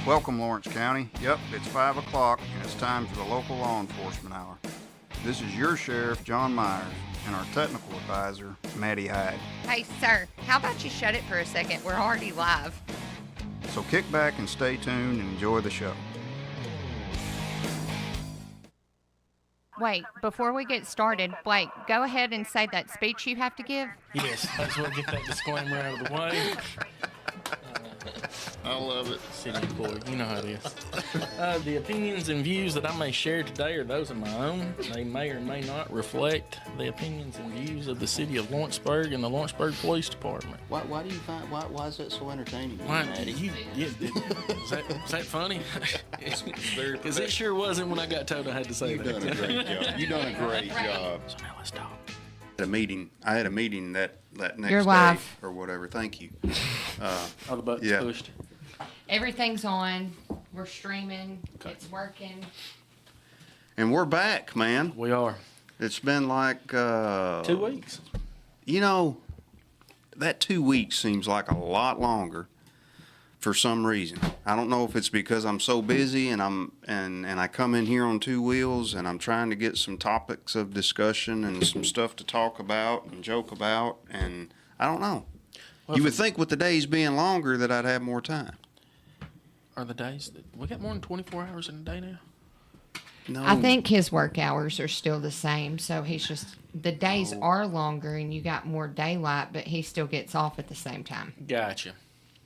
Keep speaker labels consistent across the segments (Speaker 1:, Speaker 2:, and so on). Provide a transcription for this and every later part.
Speaker 1: Welcome, Lawrence County. Yep, it's 5 o'clock, and it's time for the local law enforcement hour. This is your sheriff, John Myers, and our technical advisor, Maddie Hyde.
Speaker 2: Hey, sir, how about you shut it for a second? We're already live.
Speaker 1: So kick back and stay tuned and enjoy the show.
Speaker 2: Wait, before we get started, Blake, go ahead and say that speech you have to give.
Speaker 3: Yes, might as well get that disclaimer out of the way.
Speaker 4: I love it.
Speaker 3: City employee, you know how it is. The opinions and views that I may share today are those of my own. They may or may not reflect the opinions and views of the city of Lawrenceburg and the Lawrenceburg Police Department.
Speaker 4: Why do you find why is that so entertaining?
Speaker 3: Why,
Speaker 4: Maddie?
Speaker 3: is that funny? Because it sure wasn't when I got told I had to say
Speaker 4: You've
Speaker 3: that.
Speaker 4: done a great job. You've done a great job.
Speaker 3: So now let's talk.
Speaker 1: I had a meeting that next
Speaker 2: You're
Speaker 1: day
Speaker 2: live.
Speaker 1: or whatever. Thank you.
Speaker 3: All the buttons
Speaker 1: Yeah.
Speaker 3: pushed.
Speaker 2: Everything's on. We're streaming.
Speaker 3: Okay.
Speaker 2: It's working.
Speaker 1: And we're back, man.
Speaker 3: We are.
Speaker 1: It's been like
Speaker 3: 2 weeks.
Speaker 1: You know, that 2 weeks seems like a lot longer for some reason. I don't know if it's because I'm so busy and I come in here on two wheels and I'm trying to get some topics of discussion and some stuff to talk about and joke about, and I don't know.
Speaker 3: Well,
Speaker 1: You would think with the days being longer that I'd have more time.
Speaker 3: Are the days that we got more than 24 hours in a day now?
Speaker 1: No.
Speaker 2: I think his work hours are still the same, so he's just, the days are longer and you got more daylight, but he still gets off at the same time.
Speaker 3: Gotcha.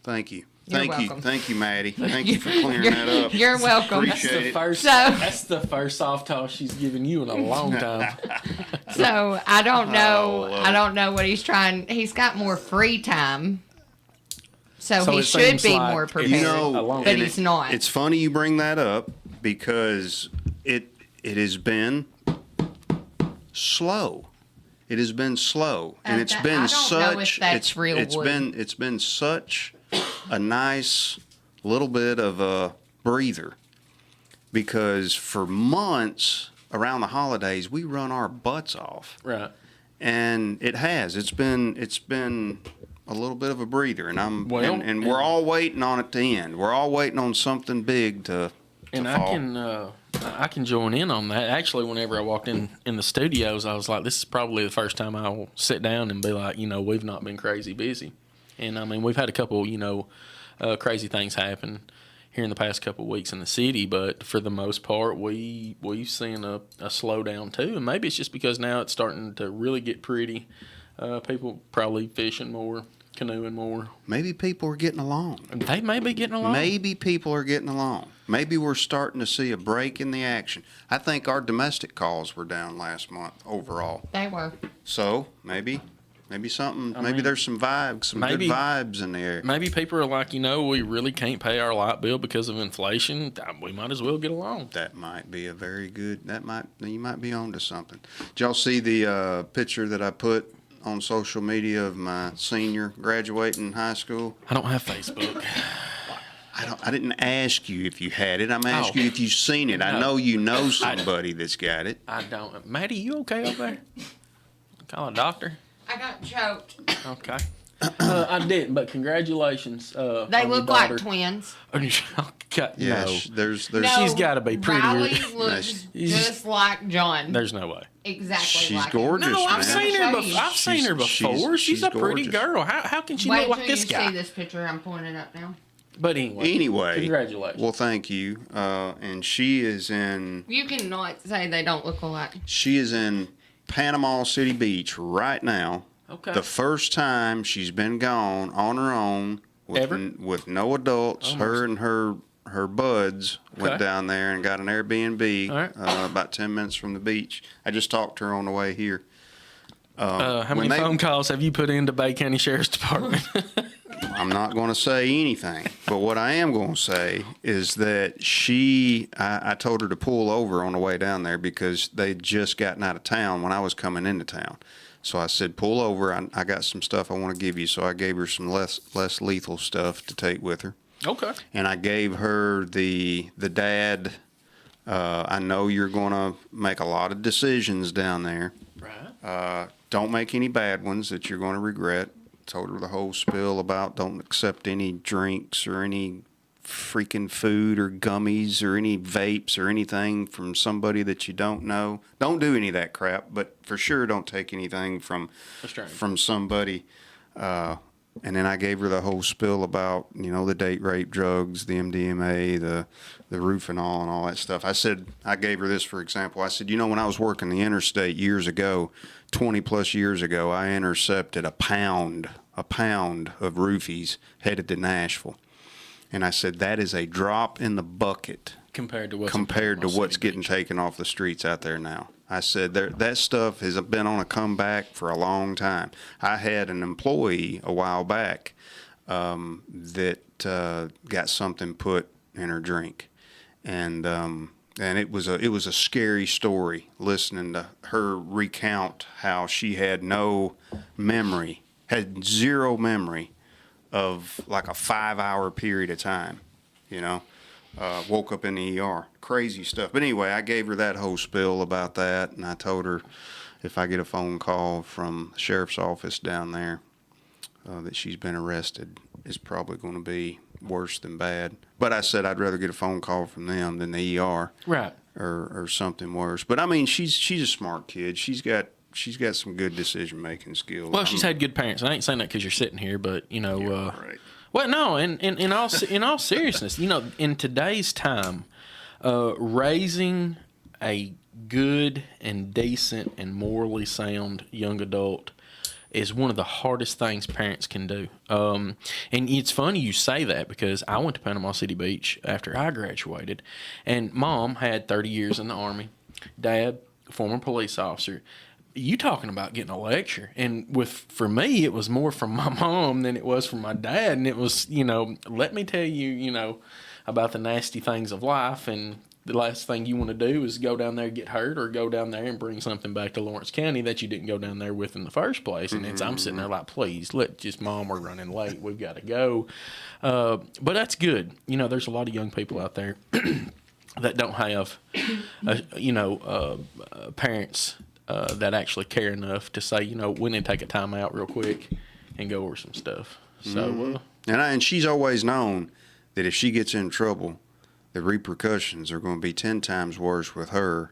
Speaker 1: Thank you.
Speaker 2: You're
Speaker 1: Thank you.
Speaker 2: welcome.
Speaker 1: Thank you, Maddie. Thank you for clearing that up.
Speaker 2: You're welcome.
Speaker 1: Appreciate it.
Speaker 3: That's the first soft toss she's given you in a long time.
Speaker 2: So I don't know.
Speaker 1: Oh,
Speaker 2: I don't know what he's trying. He's got more free time, so
Speaker 3: So
Speaker 2: he
Speaker 3: it
Speaker 2: should
Speaker 3: seems
Speaker 2: be
Speaker 3: like
Speaker 2: more
Speaker 3: it's-
Speaker 2: prepared.
Speaker 1: You know,
Speaker 3: Alone.
Speaker 2: but
Speaker 1: and
Speaker 2: he's not.
Speaker 1: It's funny you bring that up because it has been slow. It has been slow, and it's
Speaker 2: I
Speaker 1: been
Speaker 2: don't
Speaker 1: such.
Speaker 2: know if that's real wood.
Speaker 1: It's been such a nice little bit of a breather, because for months around the holidays we run our butts off,
Speaker 3: Right.
Speaker 1: and it has. It's been a little bit of a breather, and
Speaker 3: Well,
Speaker 1: and we're all waiting on it to end. We're all waiting on something big to
Speaker 3: And
Speaker 1: fall.
Speaker 3: I can join in on that. Actually, whenever I walked in the studios, I was like, this is probably the first time I will sit down and be like, we've not been crazy busy. And I mean, we've had a couple, crazy things happen here in the past couple of weeks in the city, but for the most part, we've seen a slowdown too. And maybe it's just because now it's starting to really get pretty. People probably fishing more, canoeing more.
Speaker 1: Maybe people are getting along.
Speaker 3: They may be getting along.
Speaker 1: Maybe people are getting along. Maybe we're starting to see a break in the action. I think our domestic calls were down last month overall.
Speaker 2: They were.
Speaker 1: So maybe something.
Speaker 3: I
Speaker 1: Maybe
Speaker 3: mean,
Speaker 1: there's some vibes, some good vibes in the air.
Speaker 3: Maybe people are like, we really can't pay our light bill because of inflation. We might as well get along.
Speaker 1: That might be a very good. You might be onto something. Did y'all see the picture that I put on social media of my senior graduating high school?
Speaker 3: I don't have Facebook.
Speaker 1: I didn't ask you if you had it. I'm asking you if you've seen it. I
Speaker 3: No.
Speaker 1: know you know somebody that's got it.
Speaker 3: I don't. Maddie, you okay over there? Call a doctor.
Speaker 2: I got choked.
Speaker 3: Okay. I didn't, but congratulations.
Speaker 2: They
Speaker 3: on your
Speaker 2: look like
Speaker 3: daughter.
Speaker 2: twins.
Speaker 3: Okay,
Speaker 1: Yeah,
Speaker 3: no.
Speaker 1: there's
Speaker 2: No,
Speaker 3: She's gotta be prettier.
Speaker 2: Riley
Speaker 1: Nice.
Speaker 2: looks just like John.
Speaker 3: There's no way.
Speaker 2: Exactly
Speaker 1: she's
Speaker 2: like him.
Speaker 1: gorgeous,
Speaker 3: No,
Speaker 1: man.
Speaker 3: I've seen her
Speaker 2: Show
Speaker 3: before.
Speaker 2: you.
Speaker 3: I've seen her before. She's a pretty
Speaker 1: gorgeous.
Speaker 3: girl. How can she
Speaker 2: Wait
Speaker 3: look like
Speaker 2: till
Speaker 3: this
Speaker 2: you
Speaker 3: guy?
Speaker 2: see this picture I'm pointing up now.
Speaker 3: But anyway.
Speaker 1: Anyway,
Speaker 3: Congratulations.
Speaker 1: Well, thank you. And she is in
Speaker 2: You cannot say they don't look alike.
Speaker 1: Panama City Beach right now.
Speaker 3: Okay.
Speaker 1: The first time she's been gone on her own with,
Speaker 3: Ever?
Speaker 1: with no adults. Her and her buds went
Speaker 3: Okay.
Speaker 1: down there and got an Airbnb
Speaker 3: All right.
Speaker 1: about 10 minutes from the beach. I just talked to her on the way here.
Speaker 3: How
Speaker 1: when
Speaker 3: many
Speaker 1: they-
Speaker 3: phone calls have you put into Bay County Sheriff's Department?
Speaker 1: I'm not going to say anything, but what I am going to say is that I told her to pull over on the way down there because they'd just gotten out of town when I was coming into town. So I said, pull over. I got some stuff I want to give you. So I gave her some less lethal stuff to take with her.
Speaker 3: Okay.
Speaker 1: And I gave her the dad. I know you're going to make a lot of decisions down there.
Speaker 3: Right.
Speaker 1: Don't make any bad ones that you're going to regret. Told her the whole spiel about don't accept any drinks or any freaking food or gummies or any vapes or anything from somebody that you don't know. Don't do any of that crap, but for sure don't take anything from somebody. And then I gave her the whole spiel about, the date rape drugs, the MDMA, the Rufinol and all that stuff. I gave her this for example. I said, when I was working the interstate years ago, 20 plus years ago, I intercepted a pound of roofies headed to Nashville. And I said, that is a drop in the bucket
Speaker 3: compared to
Speaker 1: what's getting taken off the streets out there now. I said, that stuff has been on a comeback for a long time. I had an employee a while back that got something put in her drink. And it was a scary story listening to her recount how she had had zero memory of like a 5-hour period of time, woke up in the ER. Crazy stuff. But anyway, I gave her that whole spiel about that, and I told her if I get a phone call from the sheriff's office down there that she's been arrested, it's probably going to be worse than bad. But I said I'd rather get a phone call from them than the ER.
Speaker 3: Right.
Speaker 1: Or something worse. But I mean, she's a smart kid. She's got some good decision-making skills.
Speaker 3: Well, she's had good parents. I ain't saying that because you're sitting here, but,
Speaker 1: right.
Speaker 3: Well, no, in all seriousness, in today's time, raising a good and decent and morally sound young adult is one of the hardest things parents can do. And it's funny you say that because I went to Panama City Beach after I graduated, and Mom had 30 years in the Army, Dad, former police officer. You talking about getting a lecture, and for me, it was more from my mom than it was from my dad, and it was, let me tell you, about the nasty things of life, and the last thing you want to do is go down there and get hurt, or go down there and bring something back to Lawrence County that you didn't go down there with in the first place. And I'm sitting there like, please, Mom, we're running late, we've got to go. But that's good. There's a lot of young people out there that don't have, parents that actually care enough to say, we need to take a time out real quick and go over some stuff. So,
Speaker 1: and she's always known that if she gets in trouble, the repercussions are going to be 10 times worse with her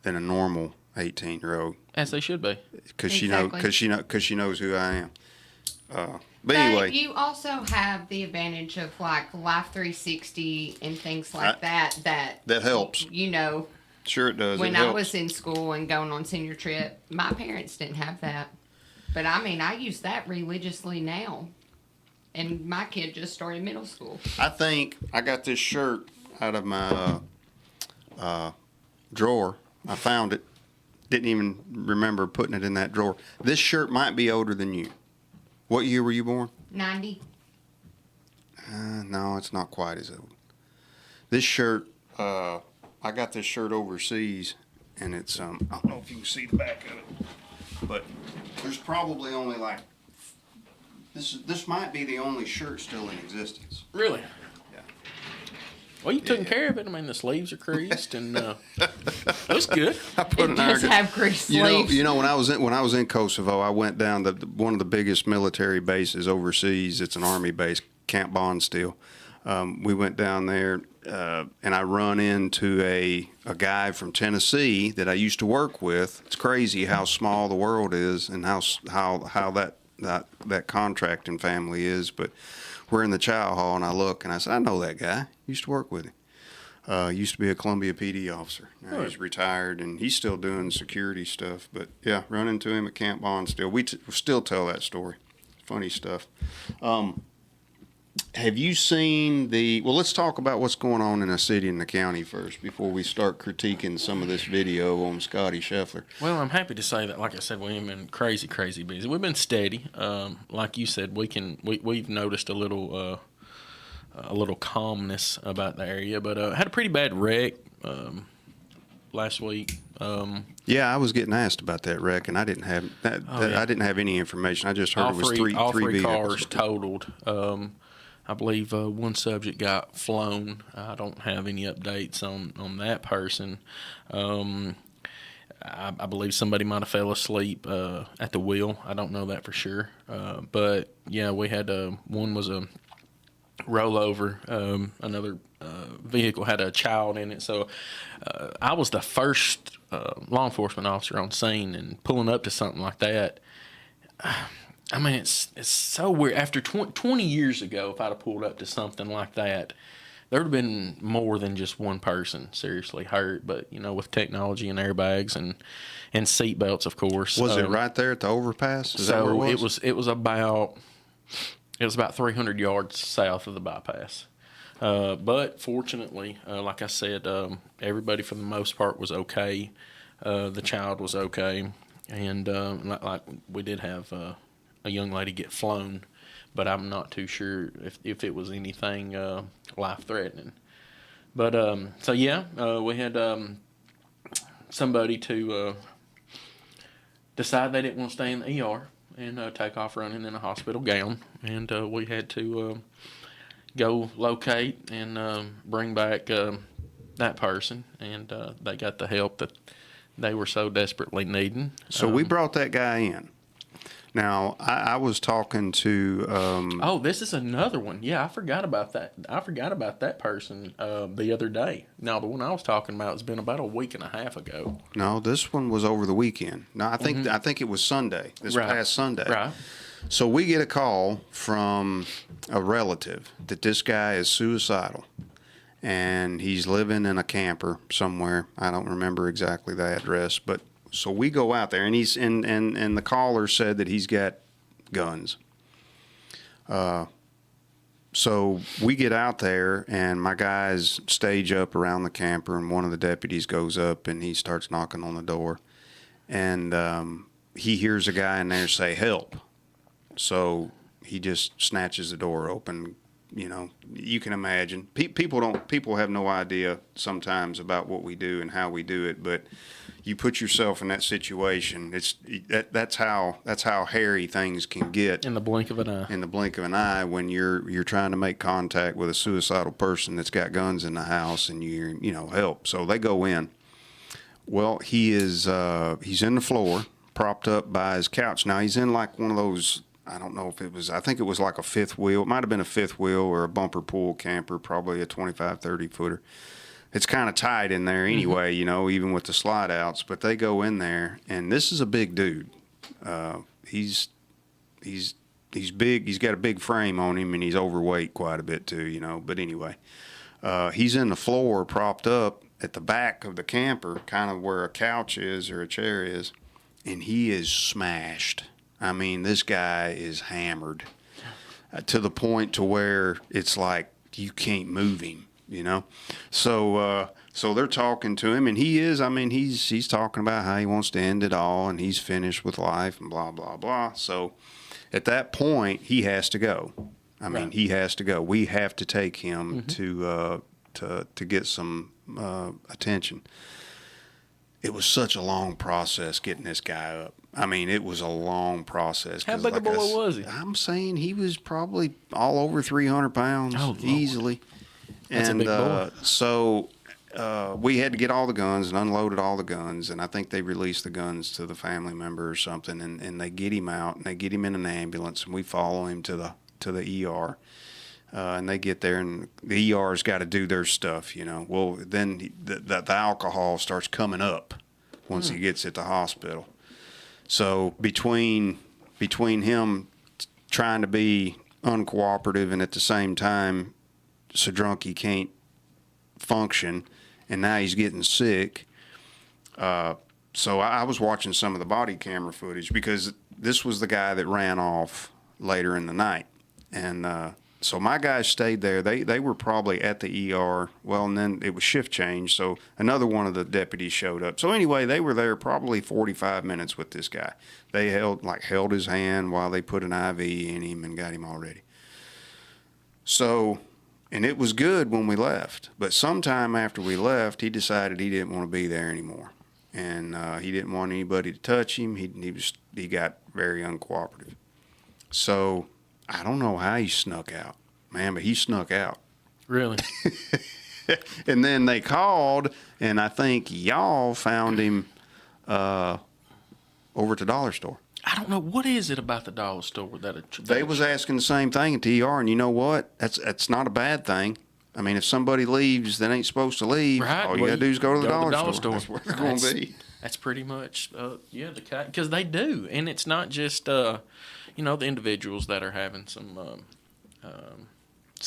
Speaker 1: than a normal 18-year-old.
Speaker 3: As they should be,
Speaker 1: because
Speaker 2: Exactly.
Speaker 1: she knows who I am. But
Speaker 2: But
Speaker 1: anyway,
Speaker 2: you also have the advantage of like Life 360 and things like that.
Speaker 1: That helps. Sure it does.
Speaker 2: When
Speaker 1: It
Speaker 2: I
Speaker 1: helps.
Speaker 2: was in school and going on senior trip, my parents didn't have that. But I mean, I use that religiously now. And my kid just started middle school.
Speaker 1: I think I got this shirt out of my drawer. I found it. Didn't even remember putting it in that drawer. This shirt might be older than you. What year were you born?
Speaker 2: 90.
Speaker 1: No, it's not quite as old. This shirt, I got this shirt overseas, and it's I don't know if you can see the back of it, but there's probably only like this might be the only shirt still in existence.
Speaker 3: really.
Speaker 1: Yeah.
Speaker 3: Well, you took care of it. I mean, the sleeves are creased, and it was good.
Speaker 1: I put
Speaker 2: It does have grease sleeves.
Speaker 1: When I was in Kosovo, I went down to one of the biggest military bases overseas. It's an army base, Camp Bondsteel. We went down there, and I run into a guy from Tennessee that I used to work with. It's crazy how small the world is, and how that contracting family is. But we're in the chow hall, and I look, and I said, I know that guy. Used to work with him. Used to be a Columbia PD officer. Now he's retired, and he's still doing security stuff. But yeah, run into him at Camp Bondsteel. We still tell that story. Funny stuff. Have you seen well, let's talk about what's going on in the city and the county first before we start critiquing some of this video on Scotty Scheffler.
Speaker 3: Well, I'm happy to say that, like I said, we've been crazy busy. We've been steady. Like you said, we've noticed a little calmness about the area, but had a pretty bad wreck last week.
Speaker 1: Yeah, I was getting asked about that wreck, and I didn't have I didn't have any information. I just heard it was three
Speaker 3: three
Speaker 1: vehicles.
Speaker 3: cars totaled. I believe one subject got flown. I don't have any updates on that person. I believe somebody might have fell asleep at the wheel. I don't know that for sure. But yeah, we had one was a rollover. Another vehicle had a child in it. So I was the first law enforcement officer on scene, and pulling up to something like that. I mean, it's so weird. After 20 years ago, if I'd have pulled up to something like that, there would have been more than just one person seriously hurt. But, with technology and airbags and seat belts, of course.
Speaker 1: Was it right there at the overpass? Is that
Speaker 3: So
Speaker 1: where it was?
Speaker 3: it was about 300 yards south of the bypass. But fortunately, like I said, everybody for the most part was okay. The child was okay, and like we did have a young lady get flown, but I'm not too sure if it was anything life threatening. But so yeah, we had somebody to decide they didn't want to stay in the ER and take off running in a hospital gown, and we had to go locate and bring back that person, and they got the help that they were so desperately needing.
Speaker 1: So we brought that guy in. Now, I was talking to...
Speaker 3: oh, this is another one. Yeah, I forgot about that. I forgot about that person the other day. Now, the one I was talking about has been about a week and a half ago.
Speaker 1: No, this one was over the weekend. No, I think it was Sunday, past Sunday.
Speaker 3: Right.
Speaker 1: So we get a call from a relative that this guy is suicidal, and he's living in a camper somewhere. I don't remember exactly the address, but so we go out there, and he's and the caller said that he's got guns. So we get out there, and my guys stage up around the camper, and one of the deputies goes up and he starts knocking on the door, and he hears a guy in there say, "Help." So he just snatches the door open. You can imagine. People have no idea sometimes about what we do and how we do it, but you put yourself in that situation. That's how hairy things can get
Speaker 3: In the blink of an eye.
Speaker 1: in the blink of an eye when you're trying to make contact with a suicidal person that's got guns in the house, and help. So they go in. Well, he's in the floor, propped up by his couch. Now he's in like one of those. I don't know if it was, I think it was like a fifth wheel. It might have been a fifth wheel or a bumper pull camper, probably a 25, 30 footer. It's kind of tight in there anyway, even with the slide outs. But they go in there, and this is a big dude. He's big. He's got a big frame on him, and he's overweight quite a bit too, But anyway, he's in the floor, propped up at the back of the camper, kind of where a couch is or a chair is, and he is smashed. I mean, this guy is hammered to the point to where it's like you can't move him, So they're talking to him, and he's talking about how he wants to end it all, and he's finished with life, and blah blah blah. So at that point, he has to go.
Speaker 3: Right.
Speaker 1: He has to go. We have to take him to get some attention. It was such a long process getting this guy up. It was a long process.
Speaker 3: How big a boy was he?
Speaker 1: I'm saying he was probably all over 300 pounds, easily.
Speaker 3: That's
Speaker 1: and
Speaker 3: a big boy.
Speaker 1: So we had to get all the guns and unloaded all the guns, and I think they released the guns to the family member or something, and they get him out, and they get him in an ambulance, and we follow him to the ER. And they get there, and the ER's got to do their stuff, Well, then the alcohol starts coming up once he gets at the hospital. So between him trying to be uncooperative and at the same time so drunk he can't function, and now he's getting sick. So I was watching some of the body camera footage because this was the guy that ran off later in the night, and so my guys stayed there. They were probably at the ER. Well, and then it was shift change, so another one of the deputies showed up. So anyway, they were there probably 45 minutes with this guy. They held his hand while they put an IV in him and got him all ready. So, and it was good when we left. But sometime after we left, he decided he didn't want to be there anymore, and he didn't want anybody to touch him. He got very uncooperative. So I don't know how he snuck out, man, but he snuck out.
Speaker 3: Really?
Speaker 1: And then they called, and I think y'all found him over at the dollar store.
Speaker 3: I don't know what is it about the dollar store that
Speaker 1: They was asking the same thing at TR, and you know what? That's not a bad thing. I mean, if somebody leaves that ain't supposed to leave,
Speaker 3: Right,
Speaker 1: all you
Speaker 3: well,
Speaker 1: gotta do is go to the dollar store.
Speaker 3: store.
Speaker 1: That's where it's gonna be.
Speaker 3: That's pretty much because they do, and it's not just the individuals that are having some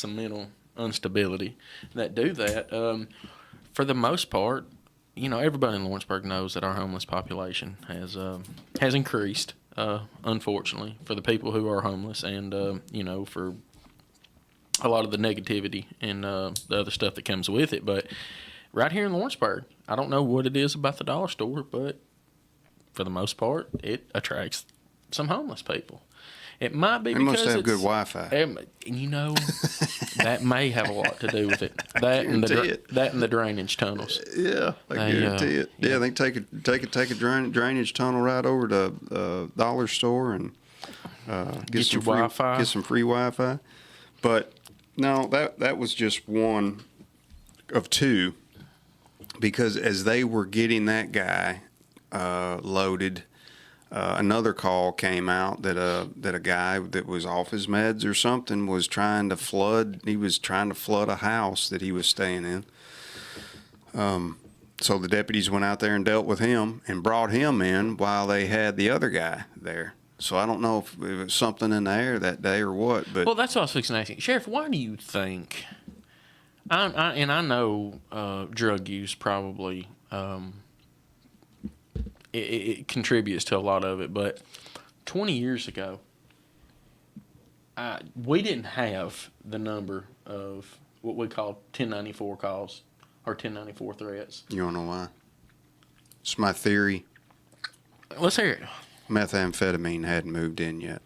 Speaker 3: mental instability that do that. For the most part, everybody in Lawrenceburg knows that our homeless population has increased. Unfortunately, for the people who are homeless, and for a lot of the negativity and the other stuff that comes with it. But right here in Lawrenceburg, I don't know what it is about the dollar store, but for the most part, it attracts some homeless people. It might be
Speaker 1: They
Speaker 3: because
Speaker 1: must have
Speaker 3: it's,
Speaker 1: good Wi-Fi.
Speaker 3: That may have a lot to do with it. That and the drainage tunnels.
Speaker 1: Yeah, I guarantee it. Yeah, they take a drainage tunnel right over to dollar store and get some
Speaker 3: your
Speaker 1: free
Speaker 3: Wi-Fi.
Speaker 1: Get some free Wi-Fi. But no, that was just one of two, because as they were getting that guy loaded, another call came out that a guy that was off his meds or something was trying to flood. He was trying to flood a house that he was staying in. So the deputies went out there and dealt with him and brought him in while they had the other guy there. So I don't know if it was something in the air that day or what. But
Speaker 3: Well, that's what I was fixing to ask you. Sheriff, why do you think, I know drug use probably it contributes to a lot of it, but 20 years ago, we didn't have the number of what we call 1094 calls or 1094 threats.
Speaker 1: you don't know why? It's my theory.
Speaker 3: Let's hear it.
Speaker 1: Methamphetamine hadn't moved in yet.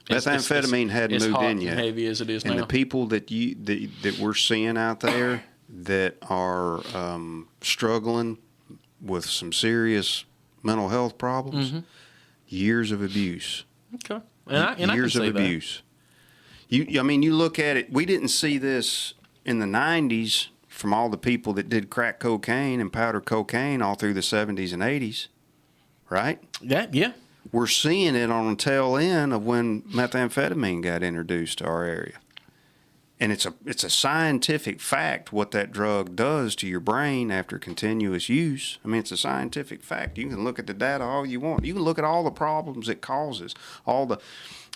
Speaker 3: It's
Speaker 1: Methamphetamine hadn't moved
Speaker 3: hot
Speaker 1: in
Speaker 3: and
Speaker 1: yet.
Speaker 3: heavy as it is
Speaker 1: And
Speaker 3: now.
Speaker 1: the people that we're seeing out there that are struggling with some serious mental health problems, years of abuse.
Speaker 3: Okay. And I can
Speaker 1: Years
Speaker 3: see
Speaker 1: of
Speaker 3: that.
Speaker 1: abuse. You look at it. We didn't see this in the 90s from all the people that did crack cocaine and powder cocaine all through the 70s and 80s, right?
Speaker 3: Yeah.
Speaker 1: We're seeing it on the tail end of when methamphetamine got introduced to our area. And it's a scientific fact what that drug does to your brain after continuous use. I mean, it's a scientific fact. You can look at the data all you want. You can look at all the problems it causes. One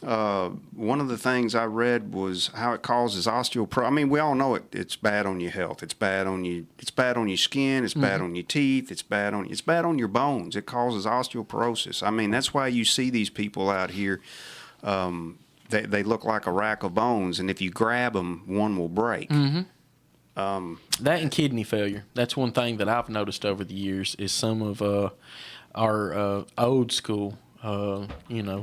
Speaker 1: of the things I read was how it causes osteoporosis. I mean, we all know it's bad on your health. It's bad on you. It's bad on your skin. It's bad on your teeth. It's bad on your bones. It causes osteoporosis. I mean, that's why you see these people out here. They look like a rack of bones, and if you grab them, one will break.
Speaker 3: That and kidney failure. That's one thing that I've noticed over the years is some of our old school,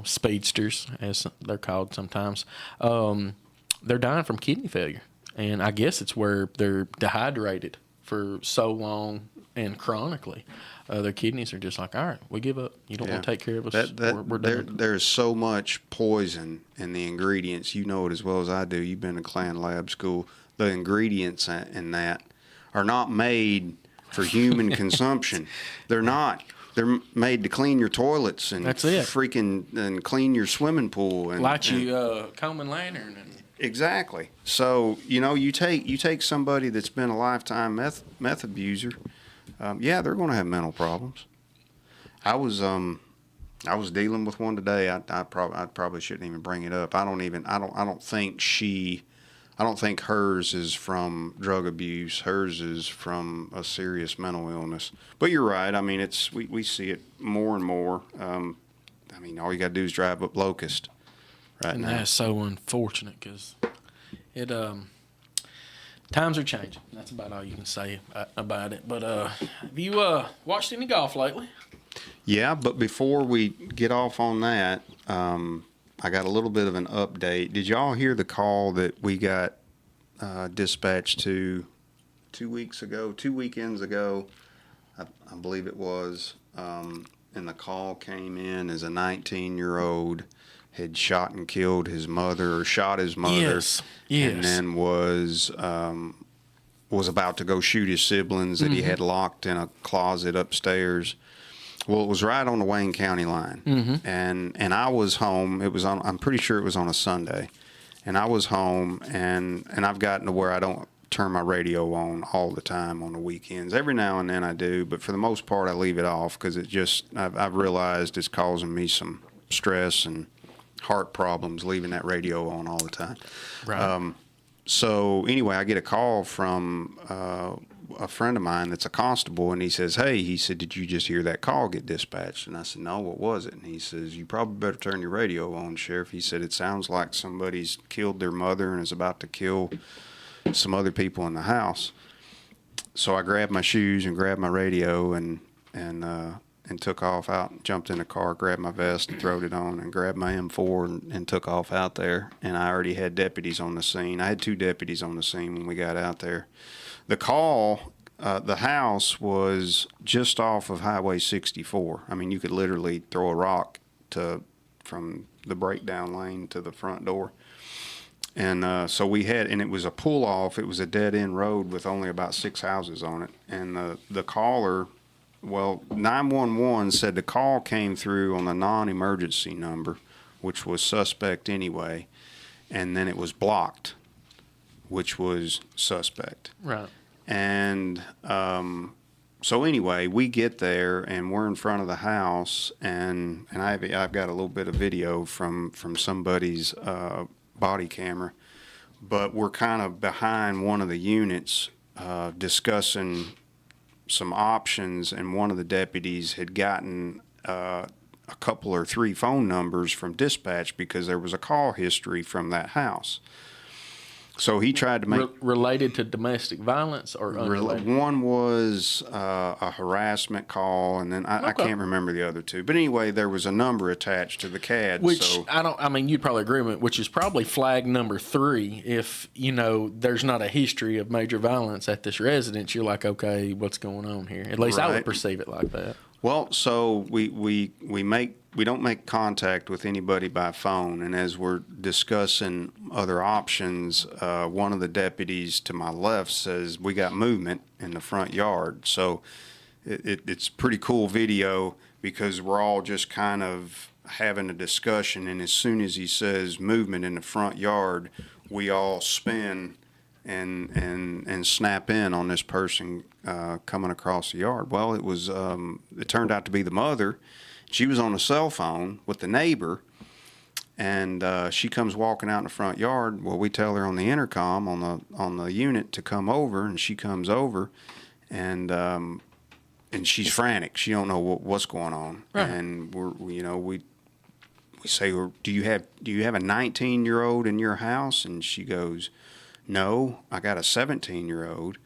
Speaker 3: speedsters, as they're called sometimes, they're dying from kidney failure. And I guess it's where they're dehydrated for so long and chronically. Their kidneys are just like, all right, we give up. You don't want to take care of us. We're done.
Speaker 1: There's so much poison in the ingredients. You know it as well as I do. You've been to Clan Lab School. The ingredients in that are not made for human consumption. They're not. They're made to clean your toilets and
Speaker 3: That's it.
Speaker 1: and clean your swimming pool and
Speaker 3: Light you Coleman lantern.
Speaker 1: Exactly. So you take somebody that's been a lifetime meth abuser. They're going to have mental problems. I was dealing with one today. I probably shouldn't even bring it up. I don't think hers is from drug abuse. Hers is from a serious mental illness. But you're right. I mean, we see it more and more. All you got to do is drive up Locust right
Speaker 3: And
Speaker 1: now.
Speaker 3: that's so unfortunate because times are changing. That's about all you can say about it. But have you watched any golf lately?
Speaker 1: Yeah, but before we get off on that, I got a little bit of an update. Did y'all hear the call that we got dispatched to 2 weekends ago? I believe it was. And the call came in as a 19-year-old had shot and killed his mother, or shot his mother.
Speaker 3: Yes.
Speaker 1: And then was about to go shoot his siblings that he had locked in a closet upstairs. Well, it was right on the Wayne County line, and I was home. It was on. I'm pretty sure it was on a Sunday, and I was home, and I've gotten to where I don't turn my radio on all the time on the weekends. Every now and then I do, but for the most part I leave it off because I've realized it's causing me some stress and heart problems leaving that radio on all the time.
Speaker 3: Right.
Speaker 1: So anyway, I get a call from a friend of mine that's a constable, and he says, "Hey," he said, "did you just hear that call get dispatched?" And I said, "No, what was it?" And he says, "You probably better turn your radio on, Sheriff." He said, "It sounds like somebody's killed their mother and is about to kill some other people in the house." So I grabbed my shoes and grabbed my radio and took off out, jumped in the car, grabbed my vest and throwed it on, and grabbed my M4 and took off out there. And I already had deputies on the scene. I had 2 deputies on the scene when we got out there. The call, the house was just off of Highway 64. I mean, you could literally throw a rock from the breakdown lane to the front door. And so we had, and it was a pull off. It was a dead end road with only about 6 houses on it. And the caller, well, 911 said the call came through on the non-emergency number, which was suspect anyway, and then it was blocked, which was suspect.
Speaker 3: Right.
Speaker 1: And so anyway, we get there and we're in front of the house, and I've got a little bit of video from somebody's body camera, but we're kind of behind one of the units discussing some options, and one of the deputies had gotten a couple or 3 phone numbers from dispatch because there was a call history from that house. So he tried to make
Speaker 3: related to domestic violence or unrelated?
Speaker 1: One was a harassment call, and then I can't remember the other 2. But anyway, there was a number attached to the CAD.
Speaker 3: Which you'd probably agree with, which is probably flag number 3. If there's not a history of major violence at this residence, you're like, okay, what's going on here? At least I would perceive it like that.
Speaker 1: Well, so we don't make contact with anybody by phone, and as we're discussing other options, one of the deputies to my left says we got movement in the front yard. So it's pretty cool video because we're all just kind of having a discussion, and as soon as he says movement in the front yard, we all spin and snap in on this person coming across the yard. Well, it turned out to be the mother. She was on a cell phone with the neighbor, and she comes walking out in the front yard. Well, we tell her on the intercom on the unit to come over, and she comes over, and she's frantic. She don't know what's going on, right. And we say, do you have a 19-year-old in your house? And she goes, no, I got a 17-year-old.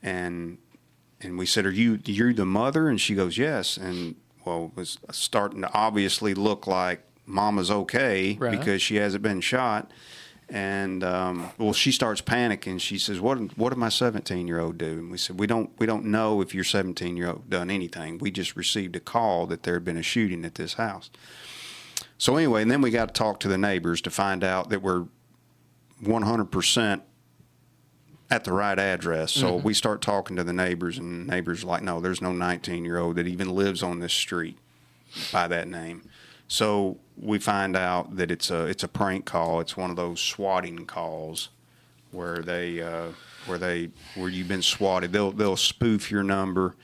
Speaker 1: And we said, you're the mother? And she goes, yes. And well, it was starting to obviously look like mama's okay, right, because she hasn't been shot. And she starts panicking. She says, what did my 17-year-old do? And we said, we don't know if your 17-year-old done anything. We just received a call that there had been a shooting at this house. So anyway, and then we got to talk to the neighbors to find out that we're 100% at the right address. So we start talking to the neighbors, and the neighbors are like, no, there's no 19-year-old that even lives on this street by that name. So we find out that it's a prank call. It's one of those swatting calls where you've been swatted. They'll spoof your number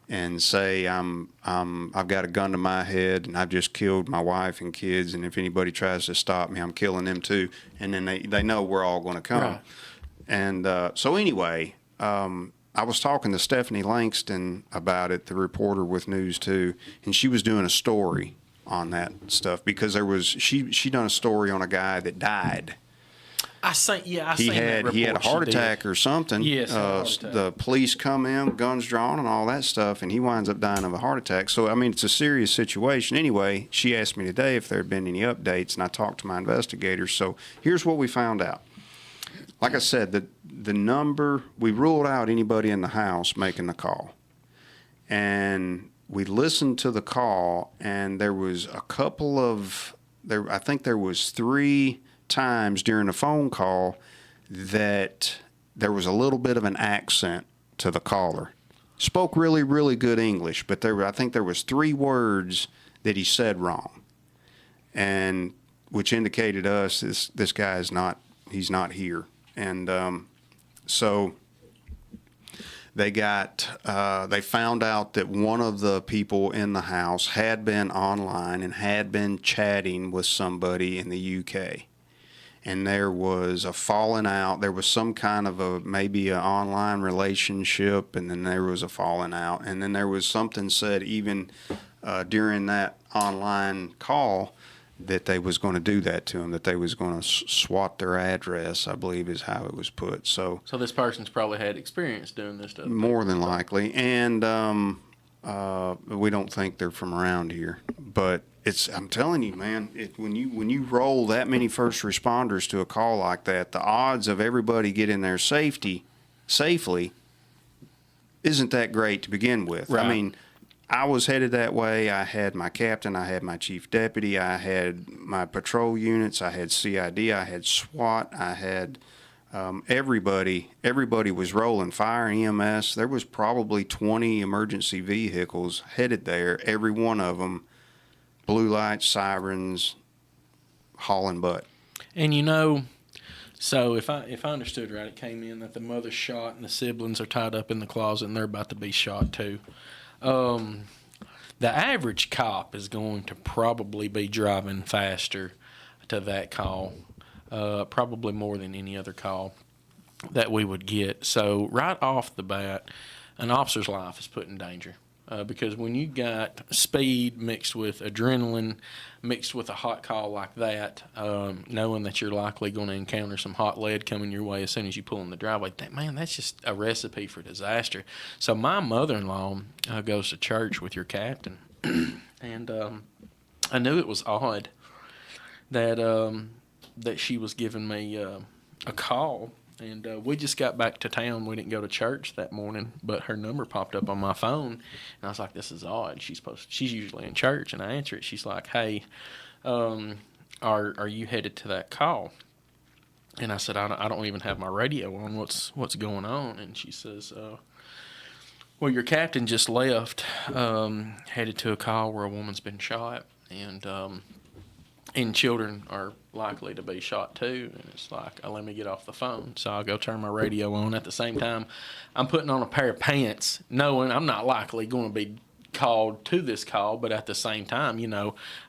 Speaker 1: and say, I've got a gun to my head and I've just killed my wife and kids, and if anybody tries to stop me, I'm killing them too. And then they know we're all going to come. Right. And so anyway, I was talking to Stephanie Langston about it, the reporter with News 2, and she was doing a story on that stuff because she done a story on a guy that died. He had a heart attack or something.
Speaker 3: Yes,
Speaker 1: the police come in, guns drawn, and all that stuff, and he winds up dying of a heart attack. So I mean, it's a serious situation. Anyway, she asked me today if there had been any updates, and I talked to my investigators. So here's what we found out. Like I said, the number, we ruled out anybody in the house making the call. And we listened to the call, and there was I think there was 3 times during the phone call that there was a little bit of an accent to the caller. spoke really, really good English, but I think there was 3 words that he said wrong, and which indicated us this guy he's not here. And so they found out that one of the people in the house had been online and had been chatting with somebody in the UK. And there was a falling out. There was some kind of maybe an online relationship, and then there was a falling out. And then there was something said even during that online call that they was going to do that to them, that they was going to swat their address, I believe is how it was put. So
Speaker 3: this person's probably had experience doing this stuff.
Speaker 1: More than likely. And we don't think they're from around here. But I'm telling you, man, when you roll that many first responders to a call like that, the odds of everybody getting there safely isn't that great to begin with.
Speaker 3: Right.
Speaker 1: I mean, I was headed that way. I had my captain, I had my chief deputy, I had my patrol units, I had CID, I had SWAT, I had everybody was rolling. Fire, EMS. There was probably 20 emergency vehicles headed there, every one of them blue lights, sirens, hauling butt.
Speaker 3: And so if I understood right, it came in that the mother's shot and the siblings are tied up in the closet and they're about to be shot too. The average cop is going to probably be driving faster to that call, probably more than any other call that we would get. So right off the bat, an officer's life is put in danger. Because when you got speed mixed with adrenaline, mixed with a hot call like that, knowing that you're likely going to encounter some hot lead coming your way as soon as you pull in the driveway, that's just a recipe for disaster. So my mother-in-law goes to church with your captain, and I knew it was odd that she was giving me a call. And we just got back to town. We didn't go to church that morning, but her number popped up on my phone, and I was like, "This is odd." She's usually in church, and I answer it. She's like, "Hey, are you headed to that call?" And I said, "I don't even have my radio on. What's going on?" And she says, "Well, your captain just left, headed to a call where a woman's been shot, and children are likely to be shot too." And it's like, let me get off the phone. So I'll go turn my radio on. At the same time, I'm putting on a pair of pants, knowing I'm not likely going to be called to this call. But at the same time,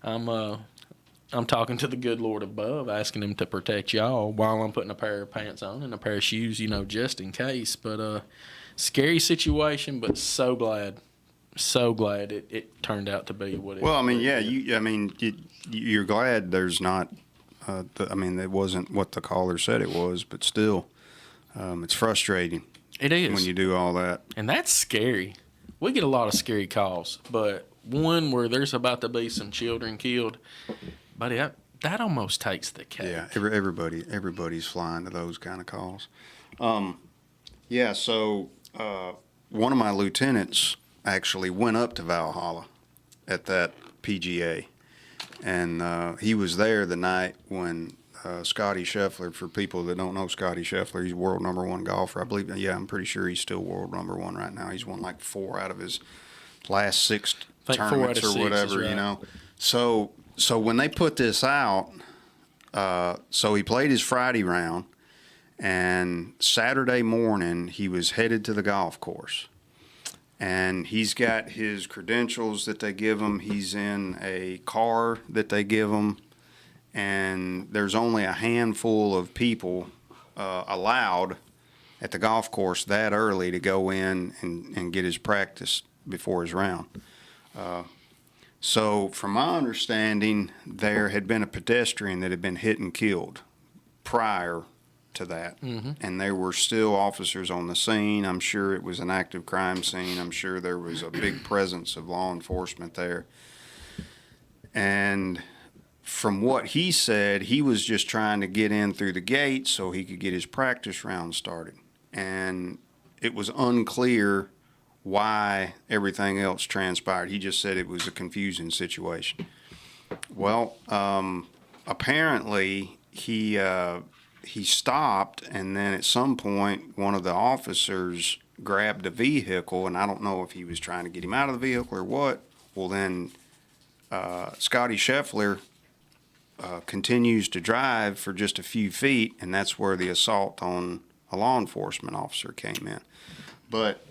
Speaker 3: I'm talking to the good Lord above, asking him to protect y'all while I'm putting a pair of pants on and a pair of shoes, just in case. But scary situation, but so glad it turned out to be what it.
Speaker 1: Well, I mean, yeah, you're glad there's not. It wasn't what the caller said it was, but still, it's frustrating.
Speaker 3: It is
Speaker 1: when you do all that,
Speaker 3: and that's scary. We get a lot of scary calls, but one where there's about to be some children killed, buddy, that almost takes the cake.
Speaker 1: Yeah, everybody's flying to those kind of calls. So one of my lieutenants actually went up to Valhalla at that PGA, and he was there the night when Scotty Scheffler, for people that don't know Scotty Scheffler, he's world #1 golfer. I believe, I'm pretty sure he's still world #1 right now. He's won like 4 out of his last 6 tournaments or whatever, right. So when they put this out, so he played his Friday round, and Saturday morning he was headed to the golf course. And he's got his credentials that they give him. He's in a car that they give him. And there's only a handful of people allowed at the golf course that early to go in and get his practice before his round. So from my understanding, there had been a pedestrian that had been hit and killed prior to that. Mm-hmm. And there were still officers on the scene. I'm sure it was an active crime scene. I'm sure there was a big presence of law enforcement there. And from what he said, he was just trying to get in through the gate so he could get his practice round started. And it was unclear why everything else transpired. He just said it was a confusing situation. Well, apparently he stopped, and then at some point one of the officers grabbed the vehicle, and I don't know if he was trying to get him out of the vehicle or what. Well, then Scotty Scheffler continues to drive for just a few feet, and that's where the assault on a law enforcement officer came in. But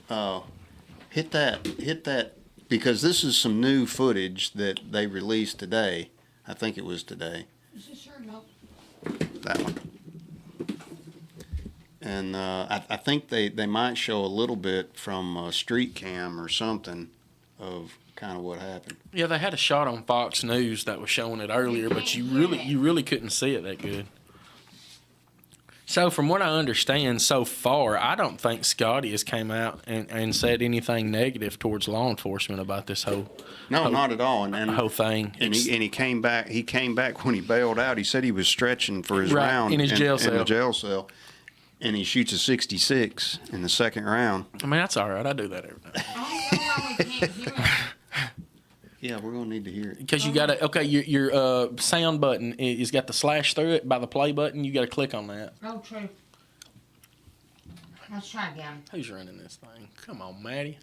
Speaker 1: hit that, because this is some new footage that they released today. I think it was today.
Speaker 2: Is this your note?
Speaker 1: That one. And I think they might show a little bit from street cam or something of kind of what happened.
Speaker 3: Yeah, they had a shot on Fox News that was showing it earlier, but you really couldn't see it that good. So from what I understand so far, I don't think Scotty has came out and said anything negative towards law enforcement about this whole
Speaker 1: Not at all. And
Speaker 3: whole thing.
Speaker 1: And he came back. He came back when he bailed out. He said he was stretching for his
Speaker 3: Right,
Speaker 1: round
Speaker 3: in his jail cell.
Speaker 1: In the jail cell, and he shoots a 66 in the second round.
Speaker 3: I mean, that's all right. I do that every day.
Speaker 2: I don't know why we can't hear it.
Speaker 1: Yeah, we're gonna need to hear it.
Speaker 3: Because you got to, your sound button is got the slash through it by the play button. You got to click on that.
Speaker 2: Oh, true. Let's try again.
Speaker 3: Who's running this thing? Come on, Maddie.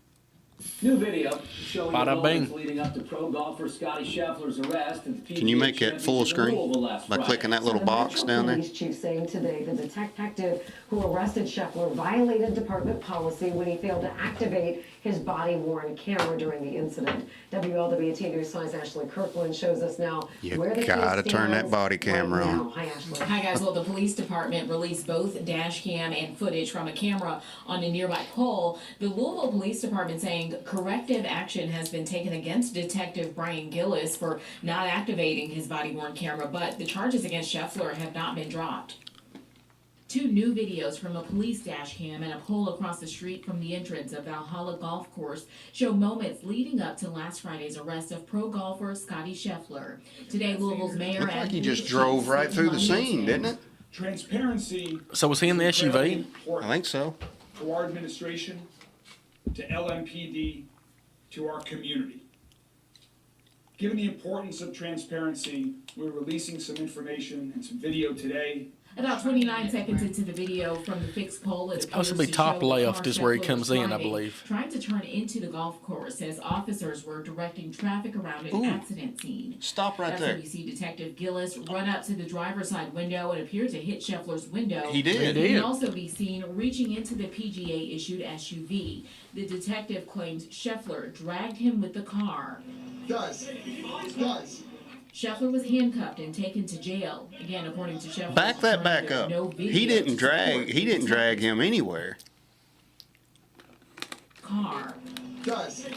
Speaker 5: New video showing the
Speaker 3: Bada
Speaker 5: moments
Speaker 3: bing.
Speaker 5: leading up to pro golfer Scotty Scheffler's arrest at the PGA
Speaker 1: Can you make it full
Speaker 5: Championship in
Speaker 1: screen
Speaker 5: Louisville last
Speaker 1: by
Speaker 5: Friday.
Speaker 1: clicking that little box down there?
Speaker 6: Police chief saying today that the detective who arrested Scheffler violated department policy when he failed to activate his body-worn camera during the incident. WLWT News 5's Ashley Kirkland shows us now
Speaker 1: You
Speaker 6: where the case
Speaker 1: gotta turn that
Speaker 6: stands
Speaker 1: body camera
Speaker 6: right
Speaker 1: on.
Speaker 6: now. Hi, Ashley.
Speaker 7: Hi guys, well the police department released both dash cam and footage from a camera on a nearby pole. The Louisville Police Department saying corrective action has been taken against Detective Brian Gillis for not activating his body-worn camera, but the charges against Scheffler have not been dropped. Two new videos from a police dash cam and a pole across the street from the entrance of Valhalla Golf Course show moments leading up to last Friday's arrest of pro golfer Scotty Scheffler. Today, Louisville's mayor
Speaker 1: Looked like
Speaker 7: and
Speaker 1: he just
Speaker 7: police
Speaker 1: drove
Speaker 7: chief
Speaker 1: right
Speaker 7: said
Speaker 1: through the
Speaker 7: Monday
Speaker 1: scene, didn't it?
Speaker 8: Transparency.
Speaker 3: So was he in the
Speaker 8: is incredibly
Speaker 3: SUV?
Speaker 1: I
Speaker 8: important
Speaker 1: think so.
Speaker 8: To our administration, to LMPD, to our community. Given the importance of transparency, we're releasing some information and some video today.
Speaker 7: About 29 seconds into the video from the fixed pole, it
Speaker 3: It's supposed to
Speaker 7: appears
Speaker 3: be top
Speaker 7: show the
Speaker 3: left
Speaker 7: car
Speaker 3: is where he
Speaker 7: Scheffler
Speaker 3: comes
Speaker 7: was
Speaker 3: in, I
Speaker 7: driving,
Speaker 3: believe.
Speaker 7: Trying to turn into the golf course as officers were directing traffic around an
Speaker 1: Ooh.
Speaker 7: accident scene.
Speaker 1: Stop right there.
Speaker 7: FWC Detective Gillis run up to the driver's side window and appeared to hit Scheffler's window.
Speaker 1: He did.
Speaker 3: He
Speaker 7: He
Speaker 3: did.
Speaker 7: can also be seen reaching into the PGA issued SUV. The detective claims Scheffler dragged him with the car.
Speaker 9: Does.
Speaker 7: Scheffler was handcuffed and taken to jail. Again, according to Scheffler.
Speaker 1: Back that back up. He didn't drag him anywhere.
Speaker 7: Car
Speaker 9: Does.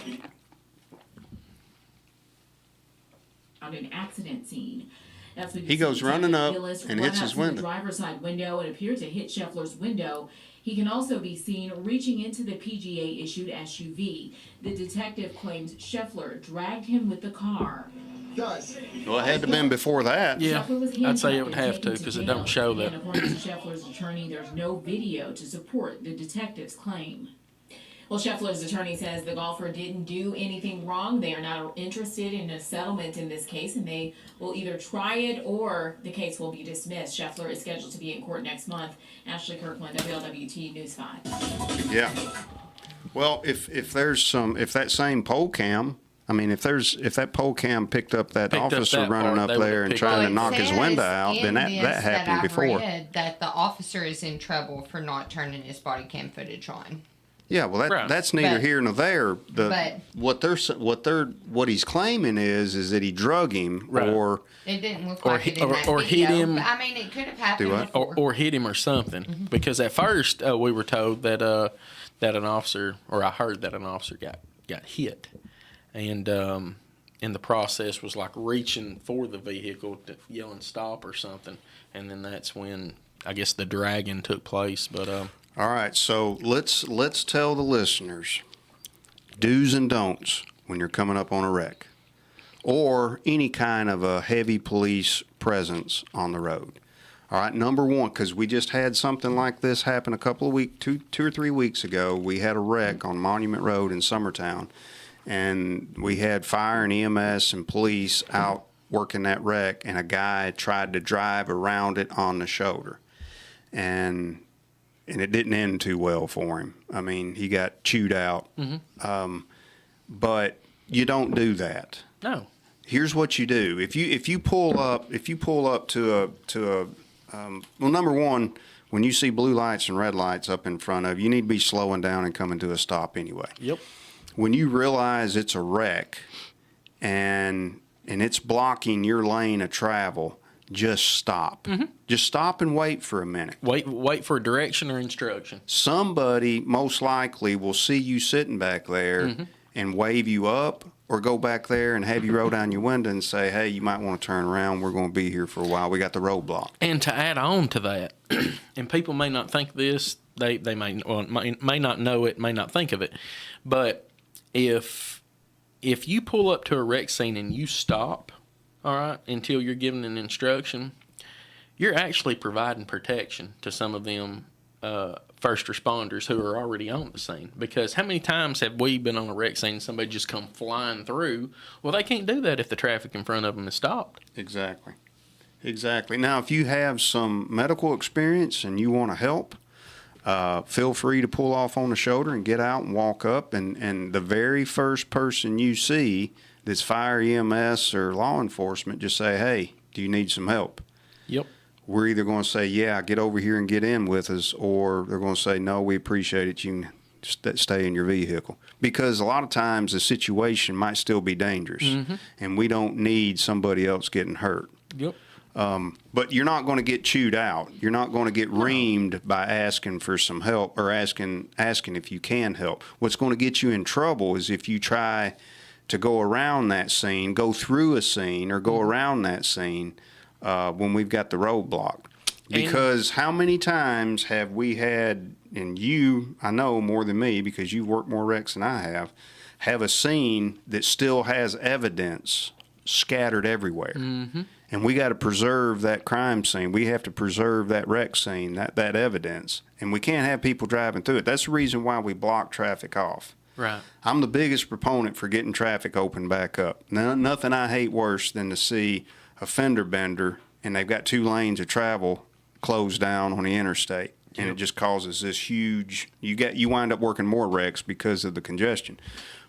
Speaker 7: on an accident scene. That's when you
Speaker 1: He
Speaker 7: see
Speaker 1: goes running
Speaker 7: Detective
Speaker 1: up
Speaker 7: Gillis
Speaker 1: and
Speaker 7: run
Speaker 1: hits
Speaker 7: up
Speaker 1: his
Speaker 7: to the
Speaker 1: window.
Speaker 7: driver's side window and appeared to hit Scheffler's window. He can also be seen reaching into the PGA issued SUV. The detective claims Scheffler dragged him with the car.
Speaker 9: Does.
Speaker 1: Well, it had to have been before that.
Speaker 3: Yeah,
Speaker 7: Scheffler was
Speaker 3: I'd say it
Speaker 7: handcuffed
Speaker 3: would
Speaker 7: and
Speaker 3: have
Speaker 7: taken
Speaker 3: to because it
Speaker 7: jail.
Speaker 3: don't show
Speaker 7: And
Speaker 3: that.
Speaker 7: according to Scheffler's attorney, there's no video to support the detective's claim. Well, Scheffler's attorney says the golfer didn't do anything wrong. They are not interested in a settlement in this case, and they will either try it or the case will be dismissed. Scheffler is scheduled to be in court next month. Ashley Kirkland, WLWT News 5.
Speaker 1: Yeah. Well, if that same pole cam, I mean, if that pole cam picked up that
Speaker 3: Picked up
Speaker 1: officer
Speaker 3: that
Speaker 1: running
Speaker 3: part,
Speaker 1: up
Speaker 3: they
Speaker 1: there
Speaker 3: would've
Speaker 1: and
Speaker 3: picked
Speaker 1: trying to
Speaker 2: It
Speaker 1: knock his
Speaker 2: says
Speaker 1: window out, then
Speaker 2: in
Speaker 1: that
Speaker 2: this
Speaker 1: happened
Speaker 2: I've
Speaker 1: before.
Speaker 2: read that the officer is in trouble for not turning his body cam footage on.
Speaker 1: Yeah, well,
Speaker 3: Right.
Speaker 1: that's neither
Speaker 2: But-
Speaker 1: here nor there.
Speaker 2: but-
Speaker 1: What he's claiming is that he drug him
Speaker 3: Right.
Speaker 1: or
Speaker 2: It didn't look
Speaker 3: Or
Speaker 2: like
Speaker 3: he-
Speaker 2: it in that
Speaker 3: or hit
Speaker 2: video.
Speaker 3: him.
Speaker 2: But, I mean, it could have happened
Speaker 1: Do what?
Speaker 2: before.
Speaker 3: Or hit him or something. Because at first we were told that an officer, or I heard that an officer got hit, and in the process was like reaching for the vehicle, yelling stop or something, and then that's when I guess the dragging took place. But
Speaker 1: all right, so let's tell the listeners do's and don'ts when you're coming up on a wreck or any kind of a heavy police presence on the road. All right, number one, because we just had something like this happen a couple of two or 3 weeks ago. We had a wreck on Monument Road in Summertown, and we had fire and EMS and police out working that wreck, and a guy tried to drive around it on the shoulder, and it didn't end too well for him. I mean, he got chewed out. But you don't do that.
Speaker 3: No.
Speaker 1: Here's what you do. If you pull up to a well, number one, when you see blue lights and red lights up in front of you, you need to be slowing down and coming to a stop anyway.
Speaker 3: Yep.
Speaker 1: When you realize it's a wreck and it's blocking your lane of travel, just stop. Just stop and wait for a minute.
Speaker 3: Wait for direction or instruction.
Speaker 1: Somebody most likely will see you sitting back there and wave you up, or go back there and have you roll down your window and say, hey, you might want to turn around. We're going to be here for a while. We got the roadblock.
Speaker 3: And to add on to that, and people may not think this, they may not know it, may not think of it, but if you pull up to a wreck scene and you stop, all right, until you're given an instruction, you're actually providing protection to some of them first responders who are already on the scene. Because how many times have we been on a wreck scene and somebody just come flying through? Well, they can't do that if the traffic in front of them is stopped.
Speaker 1: Exactly. Now, if you have some medical experience and you want to help, feel free to pull off on the shoulder and get out and walk up. And the very first person you see that's fire, EMS, or law enforcement, just say, hey, do you need some help?
Speaker 3: Yep.
Speaker 1: We're either going to say, yeah, get over here and get in with us, or they're going to say, no, we appreciate it. You can stay in your vehicle. Because a lot of times the situation might still be dangerous, and we don't need somebody else getting hurt.
Speaker 3: Yep.
Speaker 1: But you're not going to get chewed out. You're not going to get reamed by asking for some help or asking if you can help. What's going to get you in trouble is if you try to go around that scene, go through a scene, or go around that scene when we've got the road blocked. Because how many times have we had, and you, I know more than me because you've worked more wrecks than I have a scene that still has evidence scattered everywhere. And we got to preserve that crime scene. We have to preserve that wreck scene, that evidence. And we can't have people driving through it. That's the reason why we block traffic off.
Speaker 3: Right.
Speaker 1: I'm the biggest proponent for getting traffic open back up. Nothing I hate worse than to see a fender bender and they've got 2 lanes of travel closed down on the interstate. And it just causes this huge, you wind up working more wrecks because of the congestion.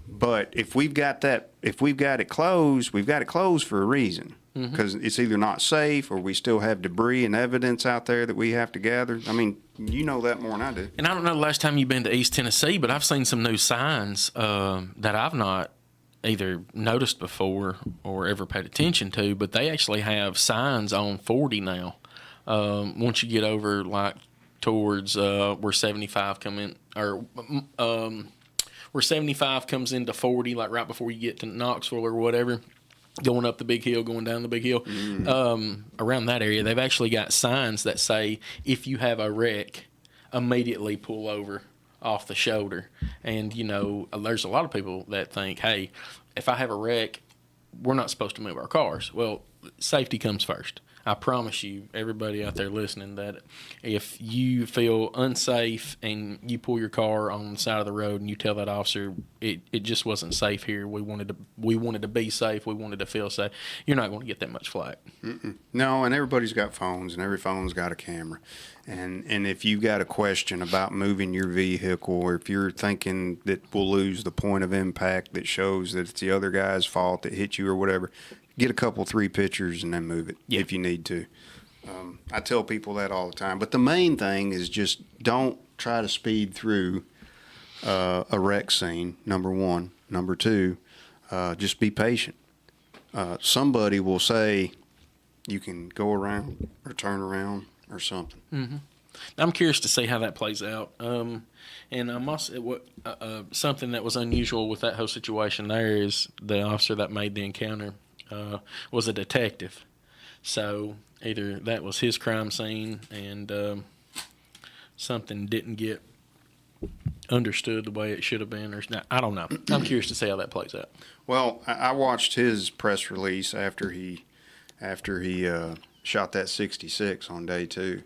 Speaker 1: But if we've got it closed, we've got it closed for a reason. Because it's either not safe or we still have debris and evidence out there that we have to gather. I mean, you know that more than I do.
Speaker 3: And I don't know the last time you've been to East Tennessee, but I've seen some new signs that I've not either noticed before or ever paid attention to, but they actually have signs on 40 now. Once you get over like towards where 75 come in, or where 75 comes into 40, like right before you get to Knoxville or whatever, going up the big hill, going down the big hill, around that area, they've actually got signs that say, if you have a wreck, immediately pull over off the shoulder. And, you know, there's a lot of people that think, hey, if I have a wreck, we're not supposed to move our cars. Well, safety comes first. I promise you, everybody out there listening, that if you feel unsafe and you pull your car on the side of the road and you tell that officer it just wasn't safe here, we wanted to be safe, we wanted to feel safe, you're not going to get that much flack.
Speaker 1: No, and everybody's got phones, and every phone's got a camera. And if you've got a question about moving your vehicle, or if you're thinking that we'll lose the point of impact that shows that it's the other guy's fault that hit you or whatever, get a couple, 3 pictures and then move it if you need to. I tell people that all the time. But the main thing is just don't try to speed through a wreck scene, number one. Number two, just be patient. Somebody will say you can go around or turn around or something.
Speaker 3: I'm curious to see how that plays out. And I'm also, something that was unusual with that whole situation there is the officer that made the encounter was a detective. So either that was his crime scene and something didn't get understood the way it should have been, or not. I don't know. I'm curious to see how that plays out.
Speaker 1: Well, I watched his press release after he shot that 66 on day 2,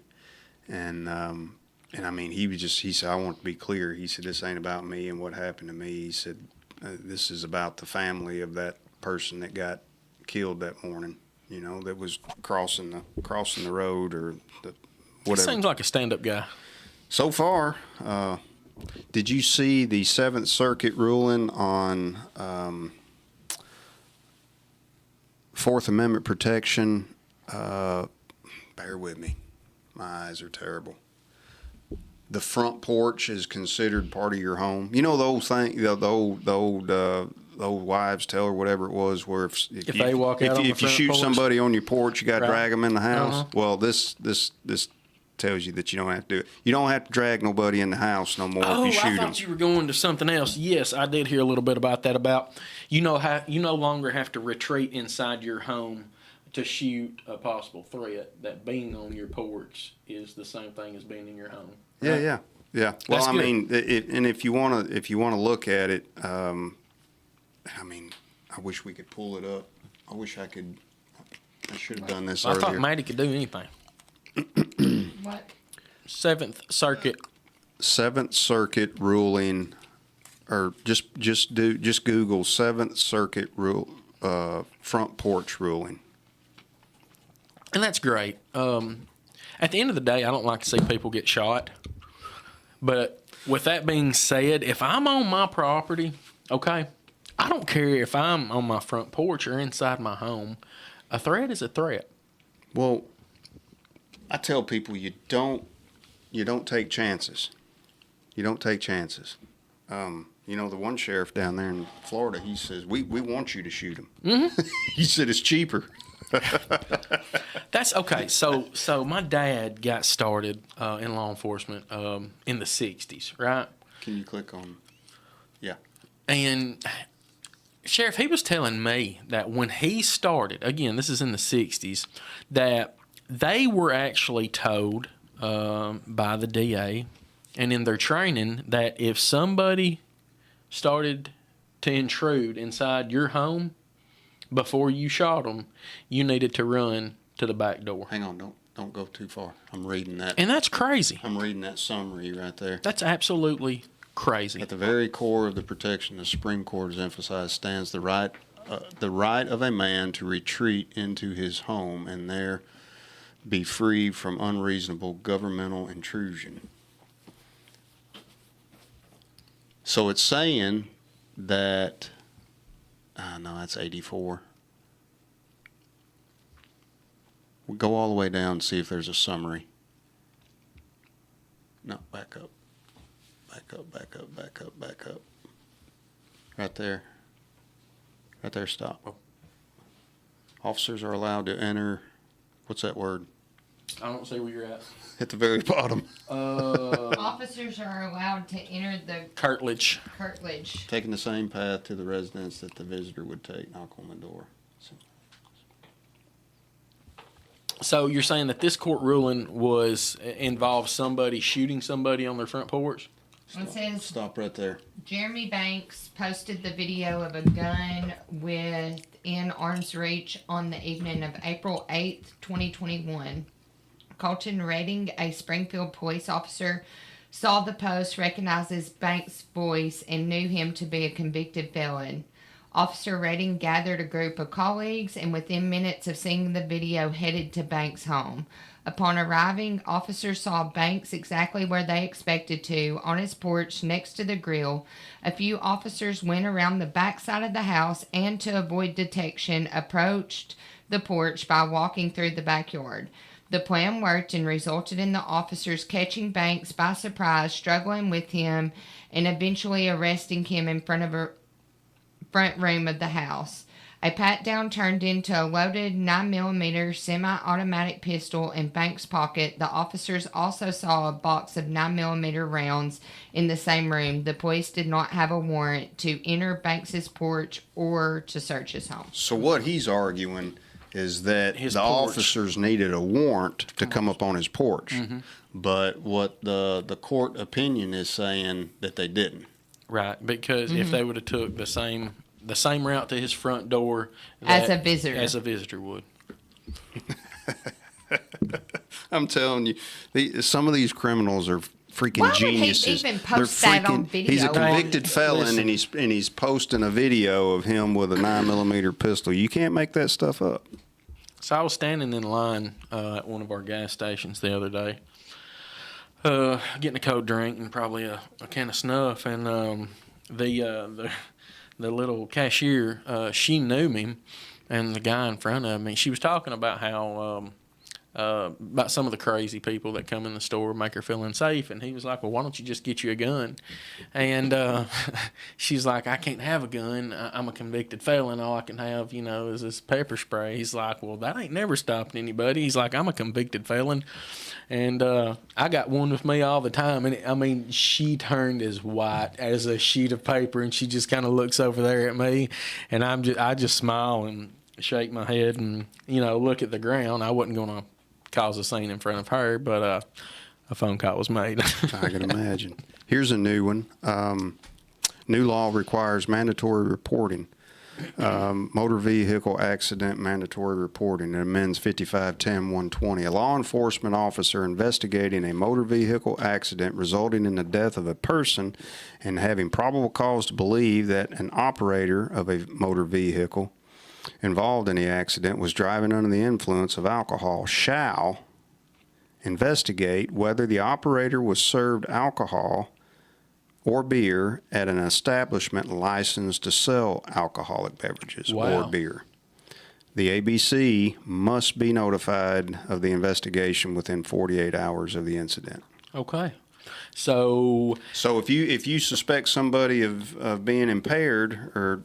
Speaker 1: and I mean he said, I want to be clear. He said, this ain't about me and what happened to me. He said, this is about the family of that person that got killed that morning, you know, that was crossing the road or the whatever.
Speaker 3: Seems like a stand-up guy.
Speaker 1: So far, Did you see the Seventh Circuit ruling on Fourth Amendment protection? Bear with me. My eyes are terrible. The front porch is considered part of your home. You know the old thing, the old wives' tale or whatever it was, where if
Speaker 3: they walk out on the
Speaker 1: if you
Speaker 3: front
Speaker 1: shoot
Speaker 3: porch?
Speaker 1: somebody on your porch, you got to
Speaker 3: Right.
Speaker 1: drag them in the house.
Speaker 3: Uh-huh.
Speaker 1: Well, this tells you that you don't have to do it. You don't have to drag nobody in the house no more
Speaker 3: Oh,
Speaker 1: if you
Speaker 3: I
Speaker 1: shoot them.
Speaker 3: thought you were going to something else. Yes, I did hear a little bit about that. About you know how you no longer have to retreat inside your home to shoot a possible threat. That being on your porch is the same thing as being in your home.
Speaker 1: Yeah, yeah, yeah. Well,
Speaker 3: That's
Speaker 1: I
Speaker 3: good.
Speaker 1: mean, and if you want to look at it, I mean, I wish we could pull it up. I wish I could. I should have done this
Speaker 3: I thought
Speaker 1: earlier.
Speaker 3: Maddie could do anything.
Speaker 2: What?
Speaker 3: Seventh Circuit.
Speaker 1: Seventh Circuit ruling, or just Google Seventh Circuit rule, front porch ruling.
Speaker 3: And that's great. At the end of the day, I don't like to see people get shot. But with that being said, if I'm on my property, okay, I don't care if I'm on my front porch or inside my home. A threat is a threat.
Speaker 1: Well, I tell people you don't take chances. You don't take chances. You know, the one sheriff down there in Florida, he says, we want you to shoot him. Mm-hmm. He said it's cheaper.
Speaker 3: That's okay. So my dad got started in law enforcement in the 60s, right?
Speaker 1: Can you click on? Yeah.
Speaker 3: And Sheriff, he was telling me that when he started, again, this is in the 60s, that they were actually told by the DA and in their training that if somebody started to intrude inside your home before you shot them, you needed to run to the back door.
Speaker 1: Hang on, don't go too far. I'm reading that.
Speaker 3: And that's crazy.
Speaker 1: I'm reading that summary right there.
Speaker 3: That's absolutely crazy.
Speaker 1: At the very core of the protection the Supreme Court has emphasized stands the right of a man to retreat into his home and there be free from unreasonable governmental intrusion. So it's saying that, no, that's 84. We'll go all the way down and see if there's a summary. No, back up. Back up. Right there. Right there, stop. Officers are allowed to enter, what's that word?
Speaker 3: I don't see where you're at.
Speaker 1: At the very bottom.
Speaker 2: Officers are allowed to enter the
Speaker 3: Curtilage.
Speaker 2: curtilage.
Speaker 1: Taking the same path to the residence that the visitor would take, knock on the door.
Speaker 3: So you're saying that this court ruling involved somebody shooting somebody on their front porch?
Speaker 2: It says
Speaker 1: Stop right there.
Speaker 2: Jeremy Banks posted the video of a gun within arm's reach on the evening of April 8th, 2021. Colton Redding, a Springfield police officer, saw the post, recognizes Banks' voice, and knew him to be a convicted felon. Officer Redding gathered a group of colleagues and within minutes of seeing the video headed to Banks' home. Upon arriving, officers saw Banks exactly where they expected to, on his porch next to the grill. A few officers went around the back side of the house and, to avoid detection, approached the porch by walking through the backyard. The plan worked and resulted in the officers catching Banks by surprise, struggling with him, and eventually arresting him in front of a front room of the house. A pat-down turned into a loaded 9mm semi-automatic pistol in Banks' pocket. The officers also saw a box of 9mm rounds in the same room. The police did not have a warrant to enter Banks' porch or to search his home.
Speaker 1: So what he's arguing is that
Speaker 3: His
Speaker 1: the
Speaker 3: porch.
Speaker 1: officers needed a warrant to come up on his porch.
Speaker 3: Mm-hmm.
Speaker 1: But what the court opinion is saying that they didn't.
Speaker 3: Right, because if they would have took the same route to his front door
Speaker 2: As a visitor.
Speaker 3: as a visitor would.
Speaker 1: I'm telling you, some of these criminals are freaking
Speaker 2: Why would he
Speaker 1: geniuses.
Speaker 2: even post that on video?
Speaker 1: He's a convicted felon,
Speaker 3: Listen.
Speaker 1: and he's posting a video of him with a 9mm pistol. You can't make that stuff up.
Speaker 3: So I was standing in line at one of our gas stations the other day. getting a cold drink and probably a can of snuff, and the little cashier, she knew me, and the guy in front of me, she was talking about how about some of the crazy people that come in the store, make her feel unsafe, and he was like, well, why don't you just get you a gun? And she's like, I can't have a gun. I'm a convicted felon. All I can have, is this pepper spray. He's like, well, that ain't never stopped anybody. He's like, I'm a convicted felon, and I got one with me all the time. And she turned as white as a sheet of paper, and she just kind of looks over there at me, and I just smile and shake my head and look at the ground. I wasn't gonna cause a scene in front of her, but a phone call was made.
Speaker 1: I can imagine. Here's a new one. New law requires mandatory reporting. Motor vehicle accident mandatory reporting. It amends 5510-120. A law enforcement officer investigating a motor vehicle accident resulting in the death of a person and having probable cause to believe that an operator of a motor vehicle involved in the accident was driving under the influence of alcohol shall investigate whether the operator was served alcohol or beer at an establishment licensed to sell alcoholic beverages or beer. The ABC must be notified of the investigation within 48 hours of the incident.
Speaker 3: Okay. So
Speaker 1: if you suspect somebody of being impaired or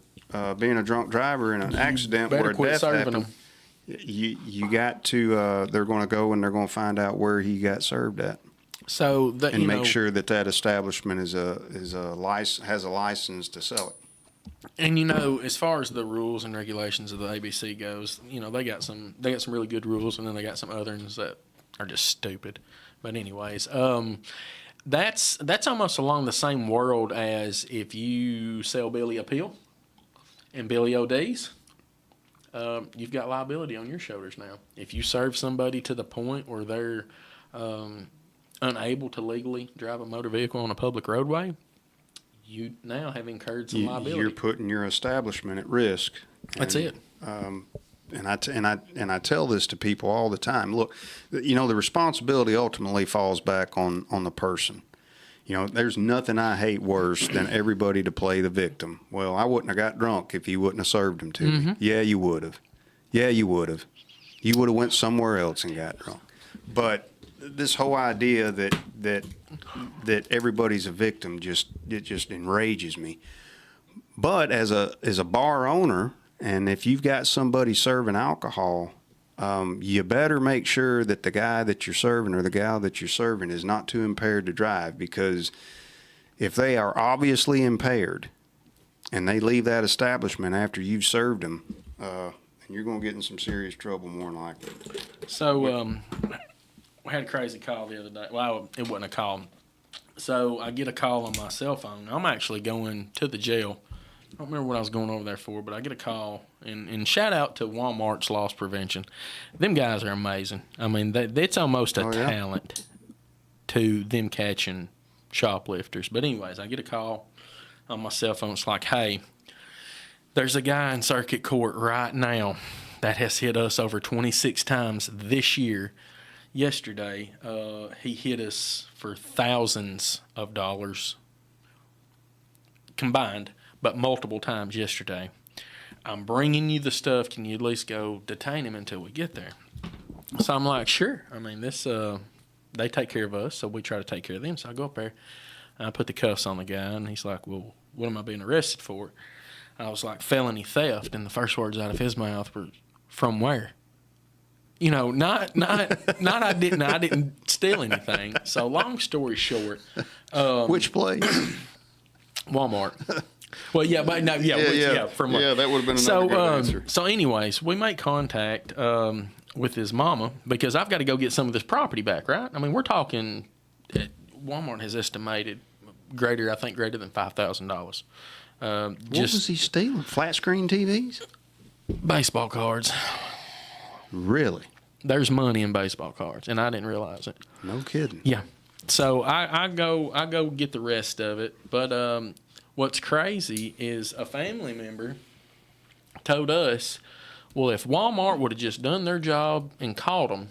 Speaker 1: being a drunk driver in an accident where a death happened, you got to, they're going to go and they're going to find out where he got served at.
Speaker 3: So
Speaker 1: and make sure that establishment has a license to sell it.
Speaker 3: And as far as the rules and regulations of the ABC goes, they got some really good rules, and then they got some other ones that are just stupid. But anyways, that's almost along the same world as if you sell Billy a pill and Billy ODs, you've got liability on your shoulders now. If you serve somebody to the point where they're unable to legally drive a motor vehicle on a public roadway, you now have incurred some liability.
Speaker 1: You're putting your establishment at risk.
Speaker 3: That's it.
Speaker 1: And I tell this to people all the time. Look, the responsibility ultimately falls back on the person. There's nothing I hate worse than everybody to play the victim. Well, I wouldn't have got drunk if you wouldn't have served them to me. Yeah, you would have. Yeah, you would have. You would have went somewhere else and got drunk. But this whole idea that everybody's a victim just enrages me. But as a bar owner, and if you've got somebody serving alcohol, you better make sure that the guy that you're serving or the gal that you're serving is not too impaired to drive, because if they are obviously impaired and they leave that establishment after you've served them, you're going to get in some serious trouble more than likely.
Speaker 3: So we had a crazy call the other day. Well, it wasn't a call. So I get a call on my cell phone. I'm actually going to the jail. I don't remember what I was going over there for, but I get a call, and shout out to Walmart's loss prevention. Them guys are amazing. It's almost a talent to them catching shoplifters. But anyways, I get a call on my cell phone. It's like, hey, there's a guy in circuit court right now that has hit us over 26 times this year. Yesterday, he hit us for thousands of dollars combined, but multiple times yesterday. I'm bringing you the stuff. Can you at least go detain him until we get there? So I'm like, sure. They take care of us, so we try to take care of them. So I go up there, and I put the cuffs on the guy, and he's like, well, what am I being arrested for? I was like, felony theft, and the first words out of his mouth were, from where? Not I didn't steal anything. So long story short,
Speaker 1: which place?
Speaker 3: Walmart. Well, yeah, but no, from
Speaker 1: that would have been another good answer.
Speaker 3: So, anyways, we make contact with his mama because I've got to go get some of this property back, right? We're talking. Walmart has estimated greater than $5,000.
Speaker 1: What was he stealing? Flat screen TVs?
Speaker 3: Baseball cards.
Speaker 1: Really?
Speaker 3: There's money in baseball cards, and I didn't realize it.
Speaker 1: No kidding.
Speaker 3: Yeah. So I go get the rest of it. But what's crazy is a family member told us, well, if Walmart would have just done their job and caught them,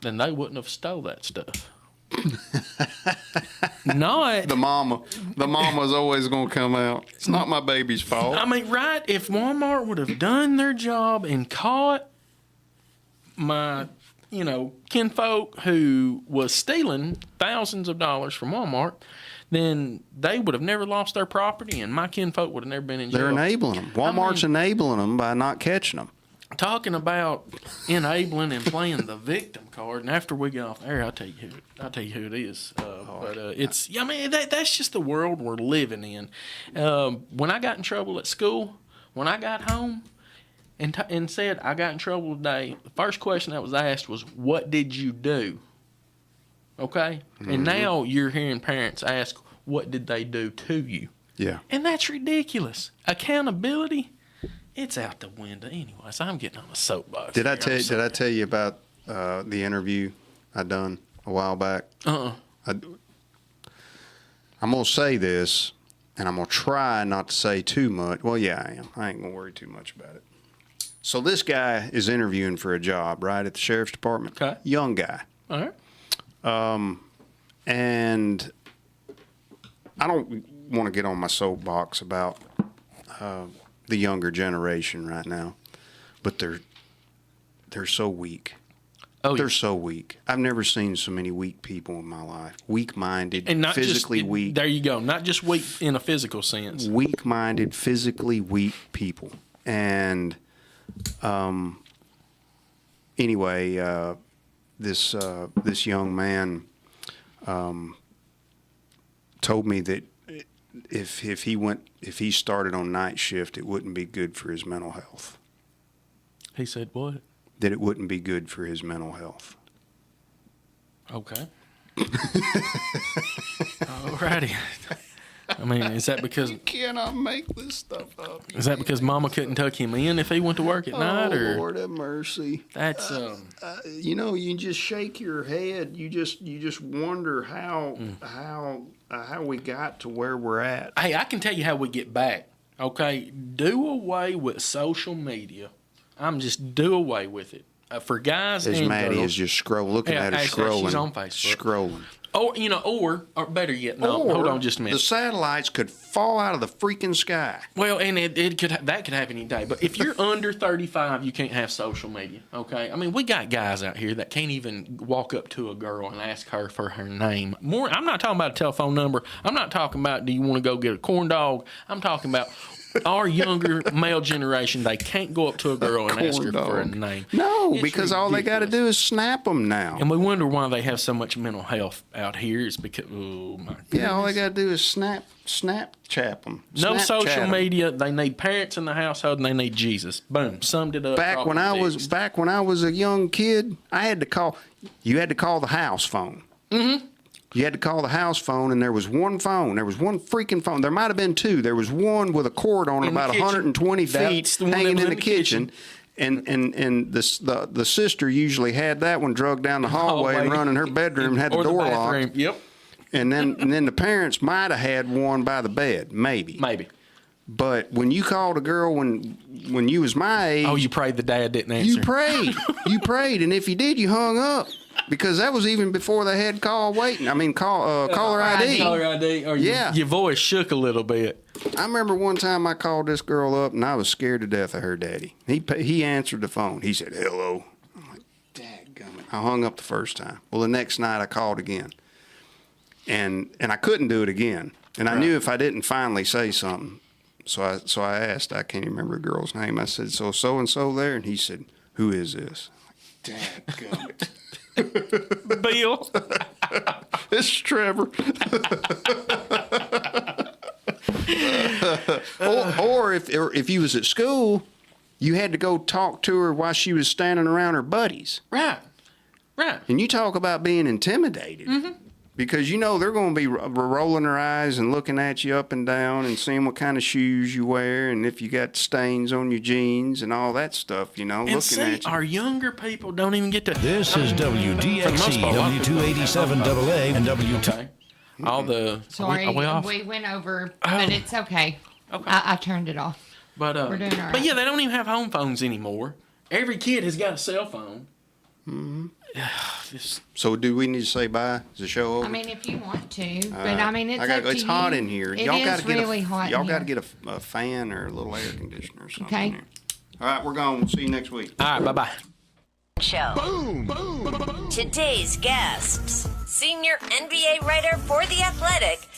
Speaker 3: then they wouldn't have stole that stuff. Not.
Speaker 1: The mama's always going to come out. It's not my baby's fault.
Speaker 3: I mean, right? If Walmart would have done their job and caught my, kinfolk who was stealing thousands of dollars from Walmart, then they would have never lost their property, and my kinfolk would have never been in jail.
Speaker 1: They're enabling them. Walmart's enabling them by not catching them.
Speaker 3: Talking about enabling and playing the victim card, and after we get off air, I'll tell you who it is. It's that's just the world we're living in. When I got in trouble at school, when I got home and said I got in trouble today, the first question that was asked was, "What did you do?" Okay, and now you're hearing parents ask, "What did they do to you?"
Speaker 1: Yeah,
Speaker 3: and that's ridiculous. Accountability. It's out the window anyway, so I'm getting on a soapbox.
Speaker 1: Did I tell you about the interview I done a while back? I'm going to say this, and I'm going to try not to say too much. Well, yeah, I am. I ain't going to worry too much about it. So this guy is interviewing for a job, right, at the sheriff's department.
Speaker 3: Okay.
Speaker 1: Young guy.
Speaker 3: All right.
Speaker 1: And I don't want to get on my soapbox about the younger generation right now, but they're so weak.
Speaker 3: Oh,
Speaker 1: they're
Speaker 3: yeah.
Speaker 1: so weak. I've never seen so many weak people in my life. Weak-minded,
Speaker 3: And not
Speaker 1: physically
Speaker 3: just,
Speaker 1: weak.
Speaker 3: There you go. Not just weak in a physical sense.
Speaker 1: Weak-minded, physically weak people. And anyway, this young man told me that if he started on night shift, it wouldn't be good for his mental health.
Speaker 3: He said what?
Speaker 1: That it wouldn't be good for his mental health.
Speaker 3: Okay. Alrighty. I mean, is that because
Speaker 1: Cannot make this stuff up.
Speaker 3: is that because Mama couldn't tuck him in if he went to work at night, or
Speaker 1: Lord have mercy.
Speaker 3: that's
Speaker 1: You just shake your head. You just wonder how we got to where we're at.
Speaker 3: Hey, I can tell you how we get back. Okay, do away with social media. Do away with it for guys
Speaker 1: As
Speaker 3: and
Speaker 1: Maddie
Speaker 3: girls.
Speaker 1: is just looking at her,
Speaker 3: actually,
Speaker 1: scrolling.
Speaker 3: she's on Facebook.
Speaker 1: Scrolling.
Speaker 3: Or better yet, no.
Speaker 1: Or
Speaker 3: Hold on, just a minute.
Speaker 1: The satellites could fall out of the freaking sky.
Speaker 3: Well, and that could happen any day. But if you're under 35, you can't have social media. Okay, I mean, we got guys out here that can't even walk up to a girl and ask her for her name. I'm not talking about a telephone number. I'm not talking about do you want to go get a corn dog. I'm talking about our younger male generation. They can't go up to a girl and ask her for a name.
Speaker 1: No,
Speaker 3: It's
Speaker 1: because all they got to
Speaker 3: ridiculous.
Speaker 1: do is snap them now.
Speaker 3: And we wonder why they have so much mental health out here. It's because, oh my goodness.
Speaker 1: Yeah, all they got to do is Snapchat them.
Speaker 3: No social
Speaker 1: Snapchat 'em.
Speaker 3: media. They need parents in the household, and they need Jesus. Boom, summed it up.
Speaker 1: Back when I was a young kid, I had to call. You had to call the house phone. Mm-hmm. You had to call the house phone, and there was one phone. There was one freaking phone. There might have been two. There was one with a cord on it
Speaker 3: In the
Speaker 1: about
Speaker 3: kitchen.
Speaker 1: 120
Speaker 3: That's
Speaker 1: feet
Speaker 3: the one that
Speaker 1: hanging
Speaker 3: was
Speaker 1: in the kitchen. And the sister usually had that one drugged down the hallway and run in her bedroom and had the
Speaker 3: Or
Speaker 1: door
Speaker 3: bathroom.
Speaker 1: locked.
Speaker 3: Yep.
Speaker 1: And then the parents might have had one by the bed, maybe.
Speaker 3: Maybe.
Speaker 1: But when you called a girl when you was my age,
Speaker 3: Oh, you prayed the dad didn't answer.
Speaker 1: you prayed. You prayed, and if you did, you hung up because that was even before they had caller ID.
Speaker 3: Caller ID. Or
Speaker 1: Yeah.
Speaker 3: Your voice shook a little bit.
Speaker 1: I remember one time I called this girl up, and I was scared to death of her daddy. He answered the phone. He said, "Hello." I'm like, "Dadgummit." I hung up the first time. Well, the next night I called again, and I couldn't do it again. And I knew if I didn't finally say something, so I asked. I can't even remember the girl's name. I said, "So and so there," and he said, "Who is this?" I'm like, "Dadgummit."
Speaker 3: Bill.
Speaker 1: It's Trevor. or if you was at school, you had to go talk to her while she was standing around her buddies.
Speaker 3: Right.
Speaker 1: And you talk about being intimidated.
Speaker 3: Mm-hmm.
Speaker 1: Because they're going to be rolling their eyes and looking at you up and down and seeing what kind of shoes you wear and if you got stains on your jeans and all that stuff,
Speaker 3: And
Speaker 1: looking
Speaker 3: see,
Speaker 1: at you.
Speaker 3: our younger people don't even get to.
Speaker 10: This is
Speaker 3: For the most
Speaker 10: WDXE,
Speaker 3: part, a lot of people-
Speaker 10: W287 AA, and W2.
Speaker 3: Okay. All the.
Speaker 2: Sorry,
Speaker 3: Are we off?
Speaker 2: we went over, but it's okay.
Speaker 3: Okay.
Speaker 2: I turned it off.
Speaker 3: But
Speaker 2: We're doing all right.
Speaker 3: But yeah, they don't even have home phones anymore. Every kid has got a cell phone. Mm-hmm.
Speaker 1: So do we need to say bye? Is the show over?
Speaker 2: I mean, if you want to, but I mean, it's up to
Speaker 1: it's
Speaker 2: you.
Speaker 1: hot in here.
Speaker 2: It
Speaker 1: Y'all
Speaker 2: is
Speaker 1: gotta get
Speaker 2: really hot in
Speaker 1: Y'all
Speaker 2: here.
Speaker 1: got to get a fan or a little air conditioner or something.
Speaker 2: Okay.
Speaker 1: in here. All right, we're gone. We'll see you next week.
Speaker 3: All right, bye-bye.
Speaker 11: Show. Today's guests, senior NBA writer for The Athletic,